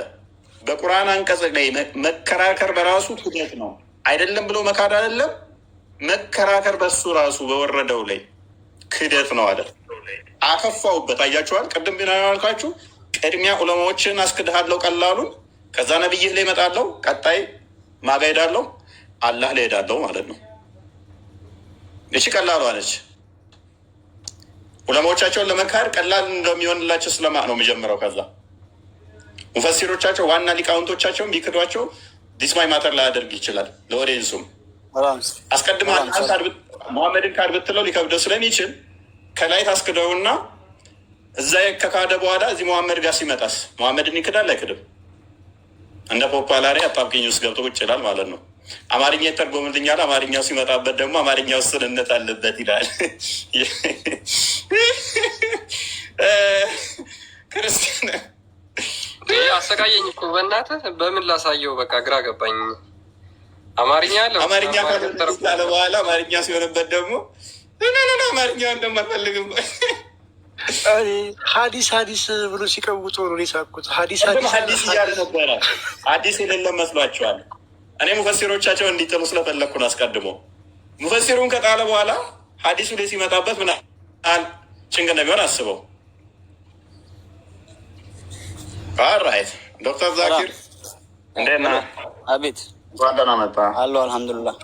በቁርአን አንቀጽ ላይ መከራከር በራሱ ክደት ነው። አይደለም ብሎ መካድ አይደለም መከራከር በሱ ራሱ በወረደው ላይ ክደት ነው አለ። አከፋውበት። አያችኋል። ቅድም ቢና ያልኳችሁ ቅድሚያ ዑለማዎችን አስክድሃለሁ ቀላሉን፣ ከዛ ነብይህ ላይ እመጣለሁ፣ ቀጣይ ማጋ ሄዳለሁ፣ አላህ ላይ ሄዳለሁ ማለት ነው። እቺ ቀላሏ ነች። ዑለማዎቻቸውን ለመካድ ቀላል እንደሚሆንላቸው ስለማ ነው የሚጀምረው። ከዛ ሙፈሲሮቻቸው ዋና ሊቃውንቶቻቸውን ቢክዷቸው ዲስማይ ማተር ላያደርግ ይችላል። ለኦዲየንሱም አስቀድመ መሐመድን ካድ ብትለው ሊከብደው ስለሚችል ከላይ ታስክደውና እዛ ከካደ በኋላ እዚህ መሐመድ ጋር ሲመጣስ መሐመድን ይክዳል አይክድም? እንደ ፖፓላሪ አጣብቂኝ ውስጥ ገብቶ ቁጭ ይላል ማለት ነው። አማርኛ ይተርጎምልኛል። አማርኛው ሲመጣበት ደግሞ አማርኛው ስንነት አለበት ይላል። ክርስቲያን አሰቃየኝ እኮ በእናትህ። በምን ላሳየው? በቃ ግራ ገባኝ። አማርኛ አማርኛ ካለ በኋላ አማርኛ ሲሆንበት ደግሞ አማርኛው እንደማፈልግም ሀዲስ ብሎ ሲቀውጡ ነው የሳኩት። ሀዲስ እያለ ነበረ። ሀዲስ የሌለም መስሏቸዋል። እኔ ሙፈሲሮቻቸው እንዲጥሉ ስለፈለግኩ ነው። አስቀድሞ ሙፈሲሩን ከጣለ በኋላ ሀዲሱ ላይ ሲመጣበት ምን ያህል ጭንቅ እንደሚሆን አስበው። ራይት ዶክተር ዛኪር እንዴት ነህ? አቤት ደህና መጣ አሎ። አልሐምዱሊላህ።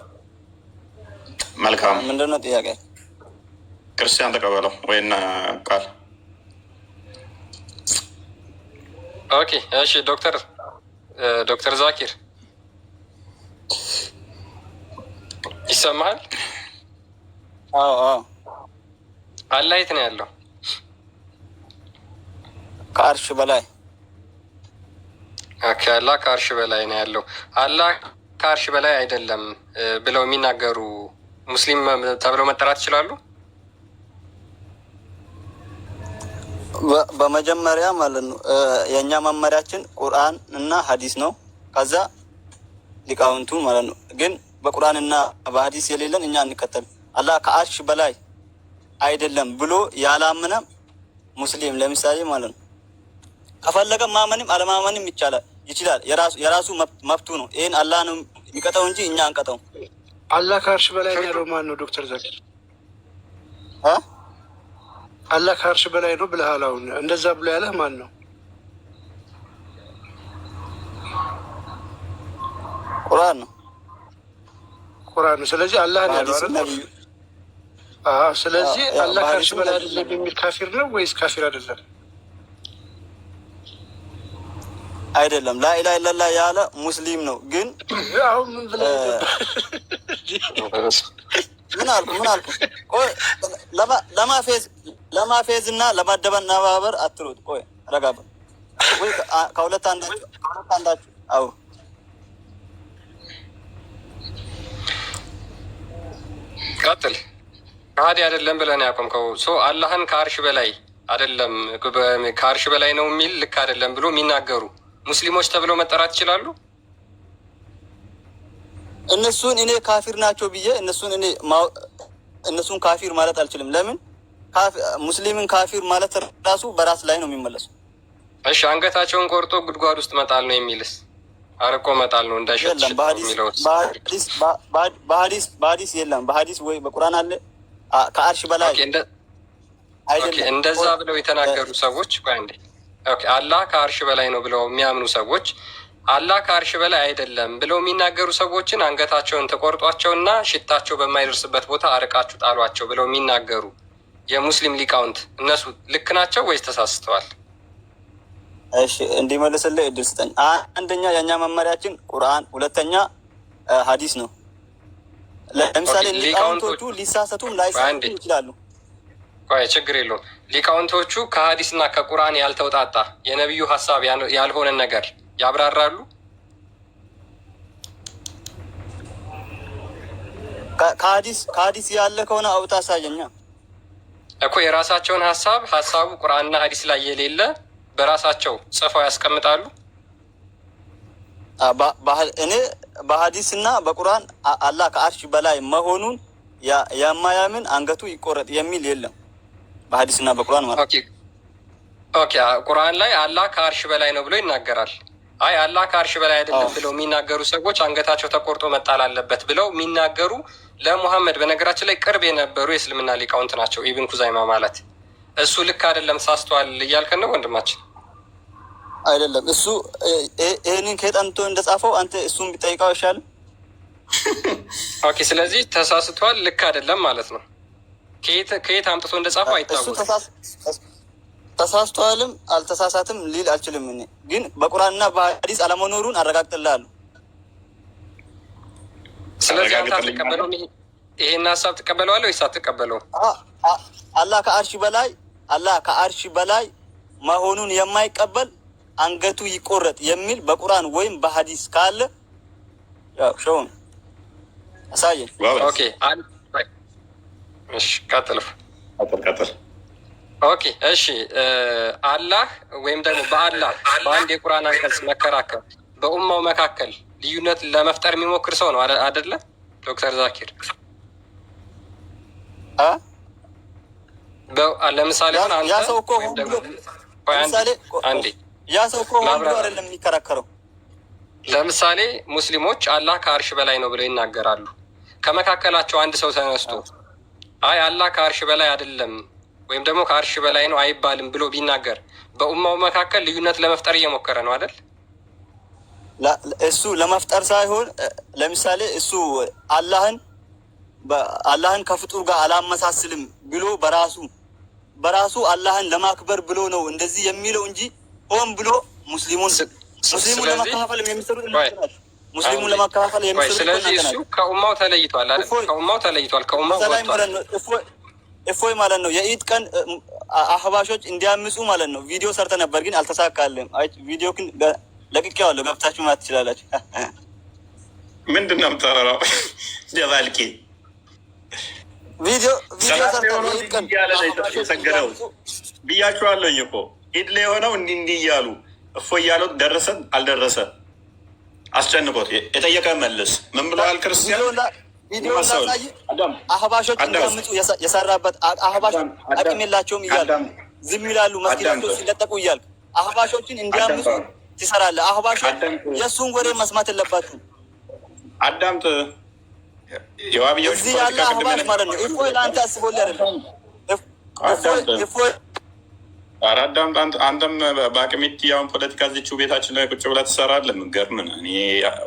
መልካም። ምንድን ነው ጥያቄ? ክርስቲያን ተቀበለው ወይና ቃል። ኦኬ እሺ። ዶክተር ዛኪር ይሰማሃል? አዎ። አላህ የት ነው ያለው? ከአርሽ በላይ። አላህ ከአርሽ በላይ ነው ያለው። አላህ ከአርሽ በላይ አይደለም ብለው የሚናገሩ ሙስሊም ተብለው መጠራት ይችላሉ? በመጀመሪያ ማለት ነው የእኛ መመሪያችን ቁርአን እና ሀዲስ ነው። ከዛ ሊቃውንቱ ማለት ነው። ግን በቁርአን እና በሀዲስ የሌለን እኛ እንከተል። አላህ ከአርሽ በላይ አይደለም ብሎ ያላመነ ሙስሊም ለምሳሌ ማለት ነው ከፈለገ ማመንም አለማመንም ይችላል። የራሱ መብቱ ነው። ይህን አላህ ነው የሚቀጠው እንጂ እኛ አንቀጠው። አላህ ከአርሽ በላይ ያለው ማን ነው? ዶክተር ዛኪር አላህ ከአርሽ በላይ ነው ብለሃል። አሁን እንደዛ ብሎ ያለህ ማን ነው? ቁርአን ነው። ቁርአን ነው። ስለዚህ አላህ ነው ያለው አይደል? ስለዚህ አላህ ከአርሽ በላይ አይደለም የሚል ካፊር ነው ወይስ ካፊር አይደለም? አይደለም። ላኢላሀ ኢለላህ ያለ ሙስሊም ነው። ግን አሁን ምን ብለህ ምን አልኩ? ቆይ ለማፌዝ እና ለማደበናባበር አትሩጥ። ቆይ ረጋባ ወይ ከሁለት አንዳችሁ አው ቀጥል። ከሀዲ አይደለም ብለን ያቆምከው ሰው አላህን ከአርሽ በላይ አይደለም ከአርሽ በላይ ነው የሚል ልክ አይደለም ብሎ የሚናገሩ ሙስሊሞች ተብለው መጠራት ይችላሉ? እነሱን እኔ ካፊር ናቸው ብዬ እነሱን ካፊር ማለት አልችልም። ለምን ሙስሊምን ካፊር ማለት ራሱ በራስ ላይ ነው የሚመለሱ። እሺ አንገታቸውን ቆርጦ ጉድጓድ ውስጥ መጣል ነው የሚልስ? አርቆ መጣል ነው እንዳይሸት የሚለው በሀዲስ የለም። በሀዲስ ወይ በቁርአን አለ ከአርሽ በላይ አይደለም። እንደዛ ብለው የተናገሩ ሰዎች አላህ ከአርሽ በላይ ነው ብለው የሚያምኑ ሰዎች አላህ ከአርሽ በላይ አይደለም ብለው የሚናገሩ ሰዎችን አንገታቸውን ተቆርጧቸውና ሽታቸው በማይደርስበት ቦታ አርቃችሁ ጣሏቸው ብለው የሚናገሩ የሙስሊም ሊቃውንት እነሱ ልክ ናቸው ወይስ ተሳስተዋል? እሺ እንዲመልስልህ እድል ስጠኝ። አንደኛ የእኛ መመሪያችን ቁርአን፣ ሁለተኛ ሀዲስ ነው። ለምሳሌ ሊቃውንቶቹ ሊሳሰቱም ላይሳሰቱ ይችላሉ። ቆይ ችግር የለውም። ሊቃውንቶቹ ከሀዲስና ከቁርአን ያልተውጣጣ የነቢዩ ሀሳብ ያልሆነን ነገር ያብራራሉ። ከሀዲስ ያለ ከሆነ አውጣ አሳየኛ እኮ የራሳቸውን ሀሳቡ ቁርአንና ሀዲስ ላይ የሌለ በራሳቸው ጽፈው ያስቀምጣሉ። እኔ በሀዲስና በቁርአን አላህ ከአርሽ በላይ መሆኑን የማያምን አንገቱ ይቆረጥ የሚል የለም። በሀዲስና በቁርአን ማለት ኦኬ። ቁርአን ላይ አላህ ከአርሽ በላይ ነው ብሎ ይናገራል። አይ አላህ ከአርሽ በላይ አይደለም ብለው የሚናገሩ ሰዎች አንገታቸው ተቆርጦ መጣል አለበት ብለው የሚናገሩ ለሙሐመድ በነገራችን ላይ ቅርብ የነበሩ የእስልምና ሊቃውንት ናቸው። ኢብን ኩዛይማ ማለት እሱ ልክ አይደለም ሳስተዋል እያልከን ነው ወንድማችን? አይደለም እሱ ይህንን ከጠንቶ እንደጻፈው አንተ እሱን ቢጠይቀው ይሻል። ኦኬ ስለዚህ ተሳስቷል፣ ልክ አይደለም ማለት ነው። ከየት አምጥቶ እንደጻፈው አይታወቅም። ተሳስቷልም አልተሳሳትም ሊል አልችልም። እኔ ግን በቁርአንና በሀዲስ አለመኖሩን አረጋግጥልሃለሁ። ስለዚህ አንተ አትቀበለውም? ይሄን ሀሳብ ትቀበለዋለህ ወይስ አትቀበለውም? አላህ ከአርሽ በላይ መሆኑን የማይቀበል አንገቱ ይቆረጥ የሚል በቁርአን ወይም በሀዲስ ካለ ያው ሾውን አሳየን። ኦኬ እሺ ቀጥል። ኦኬ እሺ አላህ ወይም ደግሞ በአላህ በአንድ የቁርአን አንቀጽ መከራከር በኡማው መካከል ልዩነት ለመፍጠር የሚሞክር ሰው ነው አይደለ ዶክተር ዛኪር? ለምሳሌ ያ ሰው እኮ ሆን ብሎ አይደለም የሚከራከረው። ለምሳሌ ሙስሊሞች አላህ ከአርሽ በላይ ነው ብለው ይናገራሉ። ከመካከላቸው አንድ ሰው ተነስቶ አይ አላህ ከአርሽ በላይ አይደለም ወይም ደግሞ ከአርሽ በላይ ነው አይባልም ብሎ ቢናገር በኡማው መካከል ልዩነት ለመፍጠር እየሞከረ ነው አይደል? እሱ ለመፍጠር ሳይሆን ለምሳሌ እሱ አላህን ከፍጡር ጋር አላመሳስልም ብሎ በራሱ አላህን ለማክበር ብሎ ነው እንደዚህ የሚለው እንጂ ሆን ብሎ ሙስሊሙን ለማከፋፈል የሚሰሩት ሙስሊሙን ለማከፋፈል የሚሰሩት። ስለዚህ እሱ ከኡማው ተለይቷል አይደል? ከኡማው ተለይቷል፣ ከኡማው ወጥቷል። እፎይ ማለት ነው። የኢድ ቀን አህባሾች እንዲያምፁ ማለት ነው ቪዲዮ ሰርተ ነበር ግን አልተሳካልም። ቪዲዮ ግን ለቅቄዋለሁ፣ ገብታችሁ ማለት ትችላላችሁ። ምንድን ነው የምታወራው? ደባልቄ ቪዲዮ ሰርተ የኢድ ቀን የሰገረው ብያችኋለሁኝ እኮ ኢድ ላይ የሆነው እንዲህ እያሉ እፎይ እያሉት ደረሰ አልደረሰ አስጨንቆት የጠየቀ መልስ ምን ብለዋል? ክርስቲያን ቪዲዮ ላሳይ አህባሾች እንዲያምፁ የሰራበት አህባሽ አቅም የላቸውም እያል ዝም ይላሉ፣ መስጊዳቸው ሲለጠቁ እያል አህባሾችን እንዲያምፁ ትሰራለህ። አህባሾች የእሱን ወሬ መስማት የለባችሁ። አዳምጥ። የዋብዮች እዚህ ያለ አህባሽ ማለት ነው እፎይ ለአንተ አስቦልህ አይደለም። እፎይ አዳምጥ። አንተም በአቅሚት ያውን ፖለቲካ እዚችው ቤታችን ላይ ቁጭ ብለህ ትሰራለህ። ምንገርም ነው። እኔ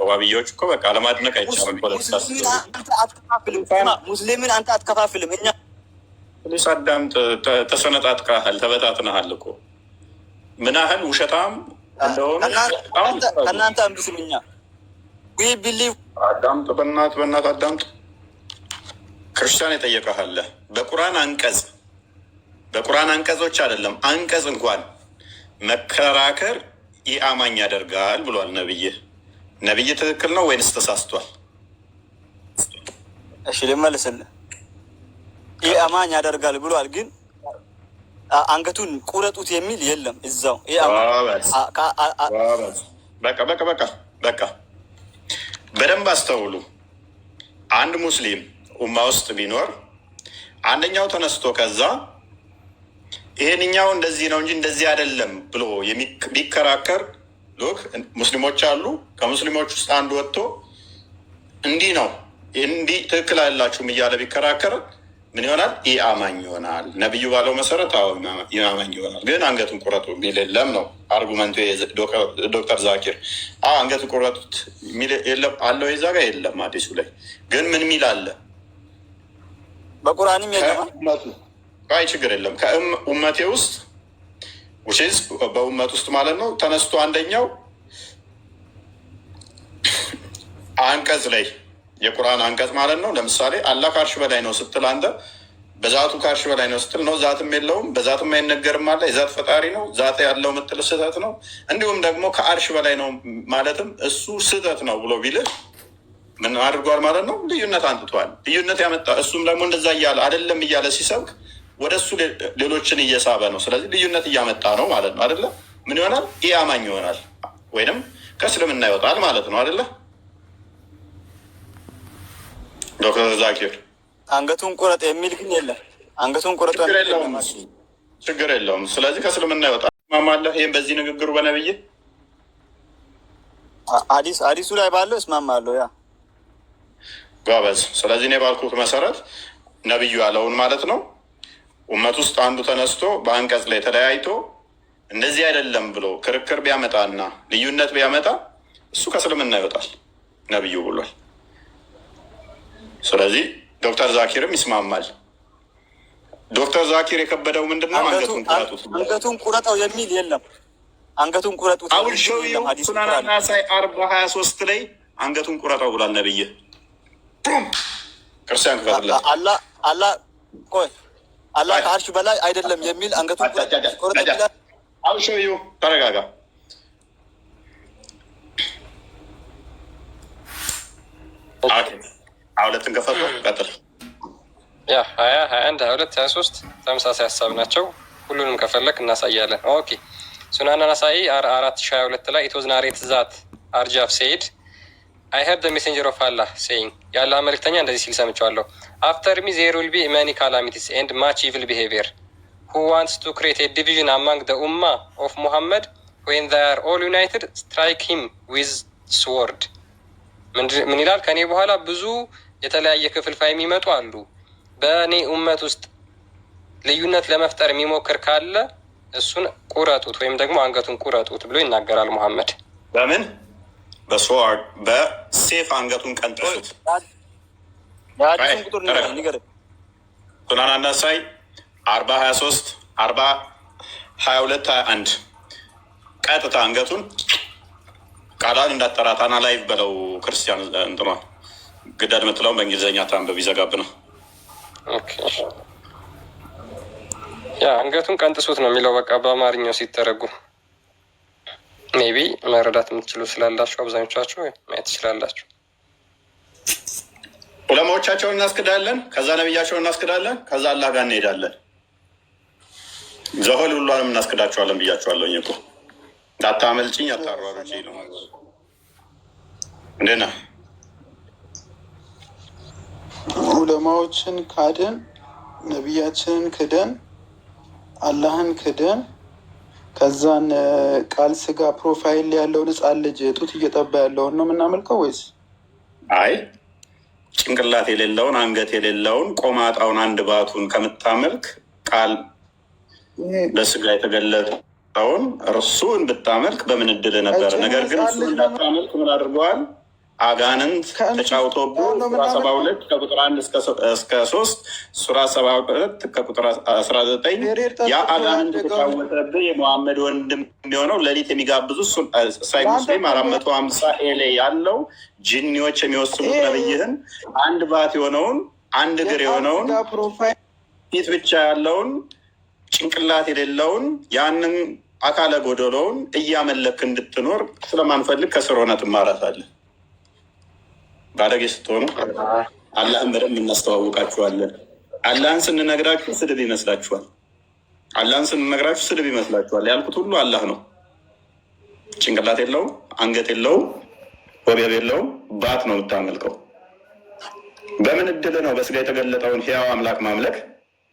ዋብዮች እኮ በቃ ለማድነቅ አይቻልም። ፖለቲካ ሙስሊምን አንተ አትከፋፍልም። እኛ ፖሊስ አዳምጥ። ተሰነጣጥቀሃል፣ ተበታትነሃል እኮ ምን ያህል ውሸታም እንደሆኑ ከእናንተ አንብስም። እኛ ቢሊቭ አዳምጥ፣ በእናትህ አዳምጥ። ክርስቲያን የጠየቀሃለ በቁርአን አንቀጾች አይደለም አንቀጽ እንኳን መከራከር ኢአማኝ ያደርጋል ብሏል ነብይ ትክክል ነው ወይንስ ተሳስቷል? እሺ ልመልስልህ። ኢአማኝ ያደርጋል ብሏል፣ ግን አንገቱን ቁረጡት የሚል የለም እዛው። በቃ በደንብ አስተውሉ። አንድ ሙስሊም ኡማ ውስጥ ቢኖር አንደኛው ተነስቶ ከዛ ይሄንኛው እንደዚህ ነው እንጂ እንደዚህ አይደለም ብሎ ቢከራከር ሎክ ሙስሊሞች አሉ። ከሙስሊሞች ውስጥ አንዱ ወጥቶ እንዲህ ነው እንዲህ ትክክል አይደላችሁም እያለ ቢከራከር ምን ይሆናል? ኢአማኝ ይሆናል። ነቢዩ ባለው መሰረት ኢአማኝ ይሆናል። ግን አንገቱን ቁረጡ የሚል የለም ነው አርጉመንቱ። ዶክተር ዛኪር አንገቱን ቁረጡት የሚል የለም አለው የዛ ጋር የለም። አዲሱ ላይ ግን ምን ሚል አለ? በቁርአንም የለም። አይ ችግር የለም። ከኡመቴ ውስጥ ውሽዝ በኡመት ውስጥ ማለት ነው። ተነስቶ አንደኛው አንቀጽ ላይ የቁርአን አንቀጽ ማለት ነው። ለምሳሌ አላህ ከአርሽ በላይ ነው ስትል አንተ በዛቱ ከአርሽ በላይ ነው ስትል ነው። ዛትም የለውም በዛትም አይነገርም አለ። የዛት ፈጣሪ ነው ዛት ያለው ምትል ስህተት ነው። እንዲሁም ደግሞ ከአርሽ በላይ ነው ማለትም እሱ ስህተት ነው ብሎ ቢልህ ምን አድርጓል ማለት ነው? ልዩነት አንጥቷል። ልዩነት ያመጣ እሱም ደግሞ እንደዛ እያለ አይደለም እያለ ሲሰብክ ወደ እሱ ሌሎችን እየሳበ ነው። ስለዚህ ልዩነት እያመጣ ነው ማለት ነው አይደለ? ምን ይሆናል? ይህ አማኝ ይሆናል ወይንም ከእስልምና ይወጣል ማለት ነው አይደለ? ዶክተር ዛኪር አንገቱን ቁረጥ የሚል ግን የለም። አንገቱን ቁረጥ ችግር የለውም። ስለዚህ ከእስልምና ይወጣል። እስማማለህ? ይህም በዚህ ንግግሩ በነብይ ሐዲሱ ላይ ባለው እስማማለሁ። ያ ጋበዝ። ስለዚህ እኔ ባልኩት መሰረት ነብዩ ያለውን ማለት ነው። ኡመት ውስጥ አንዱ ተነስቶ በአንቀጽ ላይ ተለያይቶ እንደዚህ አይደለም ብሎ ክርክር ቢያመጣና ልዩነት ቢያመጣ እሱ ከእስልምና ይወጣል ነብዩ ብሏል። ስለዚህ ዶክተር ዛኪርም ይስማማል። ዶክተር ዛኪር የከበደው ምንድነው? አንገቱን ቁረጠው የሚል የለም። አንገቱን ቁረጡት ሱናና ሳይ 40:23 ላይ አንገቱን ቁረጠው ብሏል ነብይ። ክርስቲያን ክፈትለት አላህ ከአርሽ በላይ አይደለም የሚል አንገቱን ቁረጥ። አውሸዩ ተረጋጋ። ሁለትን ከፈቱ ቀጥል። 20 21 22 23 ተመሳሳይ ሀሳብ ናቸው። ሁሉንም ከፈለክ እናሳያለን። ኦኬ ሱናና ናሳኢ 4:22 ላይ ኢት ዋዝ ናሬትድ ዛት አርጃፍ ሴይድ አይ ሄርድ ዘ ሜሴንጀር ኦፍ አላህ ሴይንግ የአላህ መልእክተኛ እንደዚህ ሲል ሰምቼዋለሁ። አፍተር ሚ ዜር ዊል ቢ ማኒ ካላሚቲስ ኤንድ ማች ኢቪል ቢሄቪየር ሁ ዋንትስ ቱ ክሬት ኤ ዲቪዥን አማንግ ዘ ኡማ ኦፍ ሙሐመድ ዌን ዘይ አር ኦል ዩናይትድ ስትራይክ ሂም ዊዝ ስዎርድ። ምን ይላል? ከኔ በኋላ ብዙ የተለያየ ክፍልፋይ የሚመጡ አሉ። በእኔ ኡመት ውስጥ ልዩነት ለመፍጠር የሚሞክር ካለ እሱን ቁረጡት ወይም ደግሞ አንገቱን ቁረጡት ብሎ ይናገራል ሙሐመድ። በምን በስዋርድ በሴፍ አንገቱን ቀንጥሱት። ሱናን ናሳኢ 40:23 40:22 ቀጥታ አንገቱን ቃላን እንዳጠራታና ላይቭ በለው ክርስቲያን እንትኗል ግዳድ ምትለውን በእንግሊዝኛ ታንበብ ይዘጋብ ነው። ያ አንገቱን ቀንጥሱት ነው የሚለው። በቃ በአማርኛው ሲተረጉ ሜቢ መረዳት የምትችሉ ስላላችሁ አብዛኞቻችሁ ማየት ትችላላችሁ። ዑለማዎቻቸውን እናስክዳለን፣ ከዛ ነቢያቸውን እናስክዳለን፣ ከዛ አላህ ጋር እንሄዳለን። ዘሆል ሁሏንም እናስክዳቸዋለን ብያቸዋለሁ እኮ እንዳታመልጭኝ አታሯሩጭ ነው። እንዴት ነህ? ዑለማዎችን ካድን፣ ነቢያችንን ክደን፣ አላህን ክደን፣ ከዛን ቃል ስጋ ፕሮፋይል ያለውን ሕፃን ልጅ ጡት እየጠባ ያለውን ነው የምናመልከው ወይስ? አይ ጭንቅላት የሌለውን አንገት የሌለውን ቆማጣውን አንድ ባቱን ከምታመልክ ቃል ለስጋ የተገለጠውን እርሱን ብታመልክ በምን እድል ነበር። ነገር ግን እሱ እንዳታመልክ ምን አድርገዋል? አጋንንት ተጫውቶብህ ሱራ 72 ከቁጥር 1 እስከ 3 ሱራ 72 ከቁጥር 19 ያ አጋንንት ተጫወተብህ የመሐመድ ወንድም የሚሆነው ሌሊት የሚጋብዙ ሳይ ሙስሊም 450 ኤሌ ያለው ጂኒዎች የሚወስኑት ነብይህን አንድ ባት የሆነውን አንድ እግር የሆነውን ፊት ብቻ ያለውን ጭንቅላት የሌለውን ያንን አካለ ጎደሎውን እያመለክ እንድትኖር ስለማንፈልግ ከስር ሆነ ትማራታለህ። ባለጌ ስትሆኑ አላህን በደንብ እናስተዋውቃችኋለን። አላህን ስንነግራችሁ ስድብ ይመስላችኋል። አላህን ስንነግራችሁ ስድብ ይመስላችኋል። ያልኩት ሁሉ አላህ ነው። ጭንቅላት የለውም፣ አንገት የለውም፣ ወገብ የለውም፣ ባት ነው የምታመልከው። በምን እድል ነው በስጋ የተገለጠውን ሕያው አምላክ ማምለክ?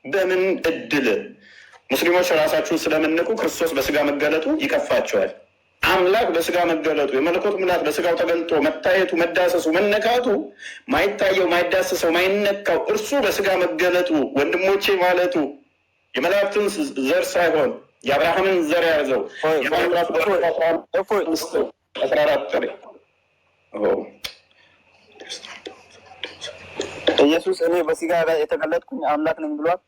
በምን እድል? ሙስሊሞች ራሳችሁን ስለምንቁ ክርስቶስ በስጋ መገለጡ ይከፋቸዋል። አምላክ በስጋ መገለጡ የመለኮት ሙላት በስጋው ተገልጦ መታየቱ፣ መዳሰሱ፣ መነካቱ ማይታየው፣ ማይዳሰሰው፣ ማይነካው እርሱ በስጋ መገለጡ ወንድሞቼ ማለቱ የመላእክትን ዘር ሳይሆን የአብርሃምን ዘር ያዘው ኢየሱስ እኔ በስጋ የተገለጥኩኝ አምላክ ነኝ ብሏል።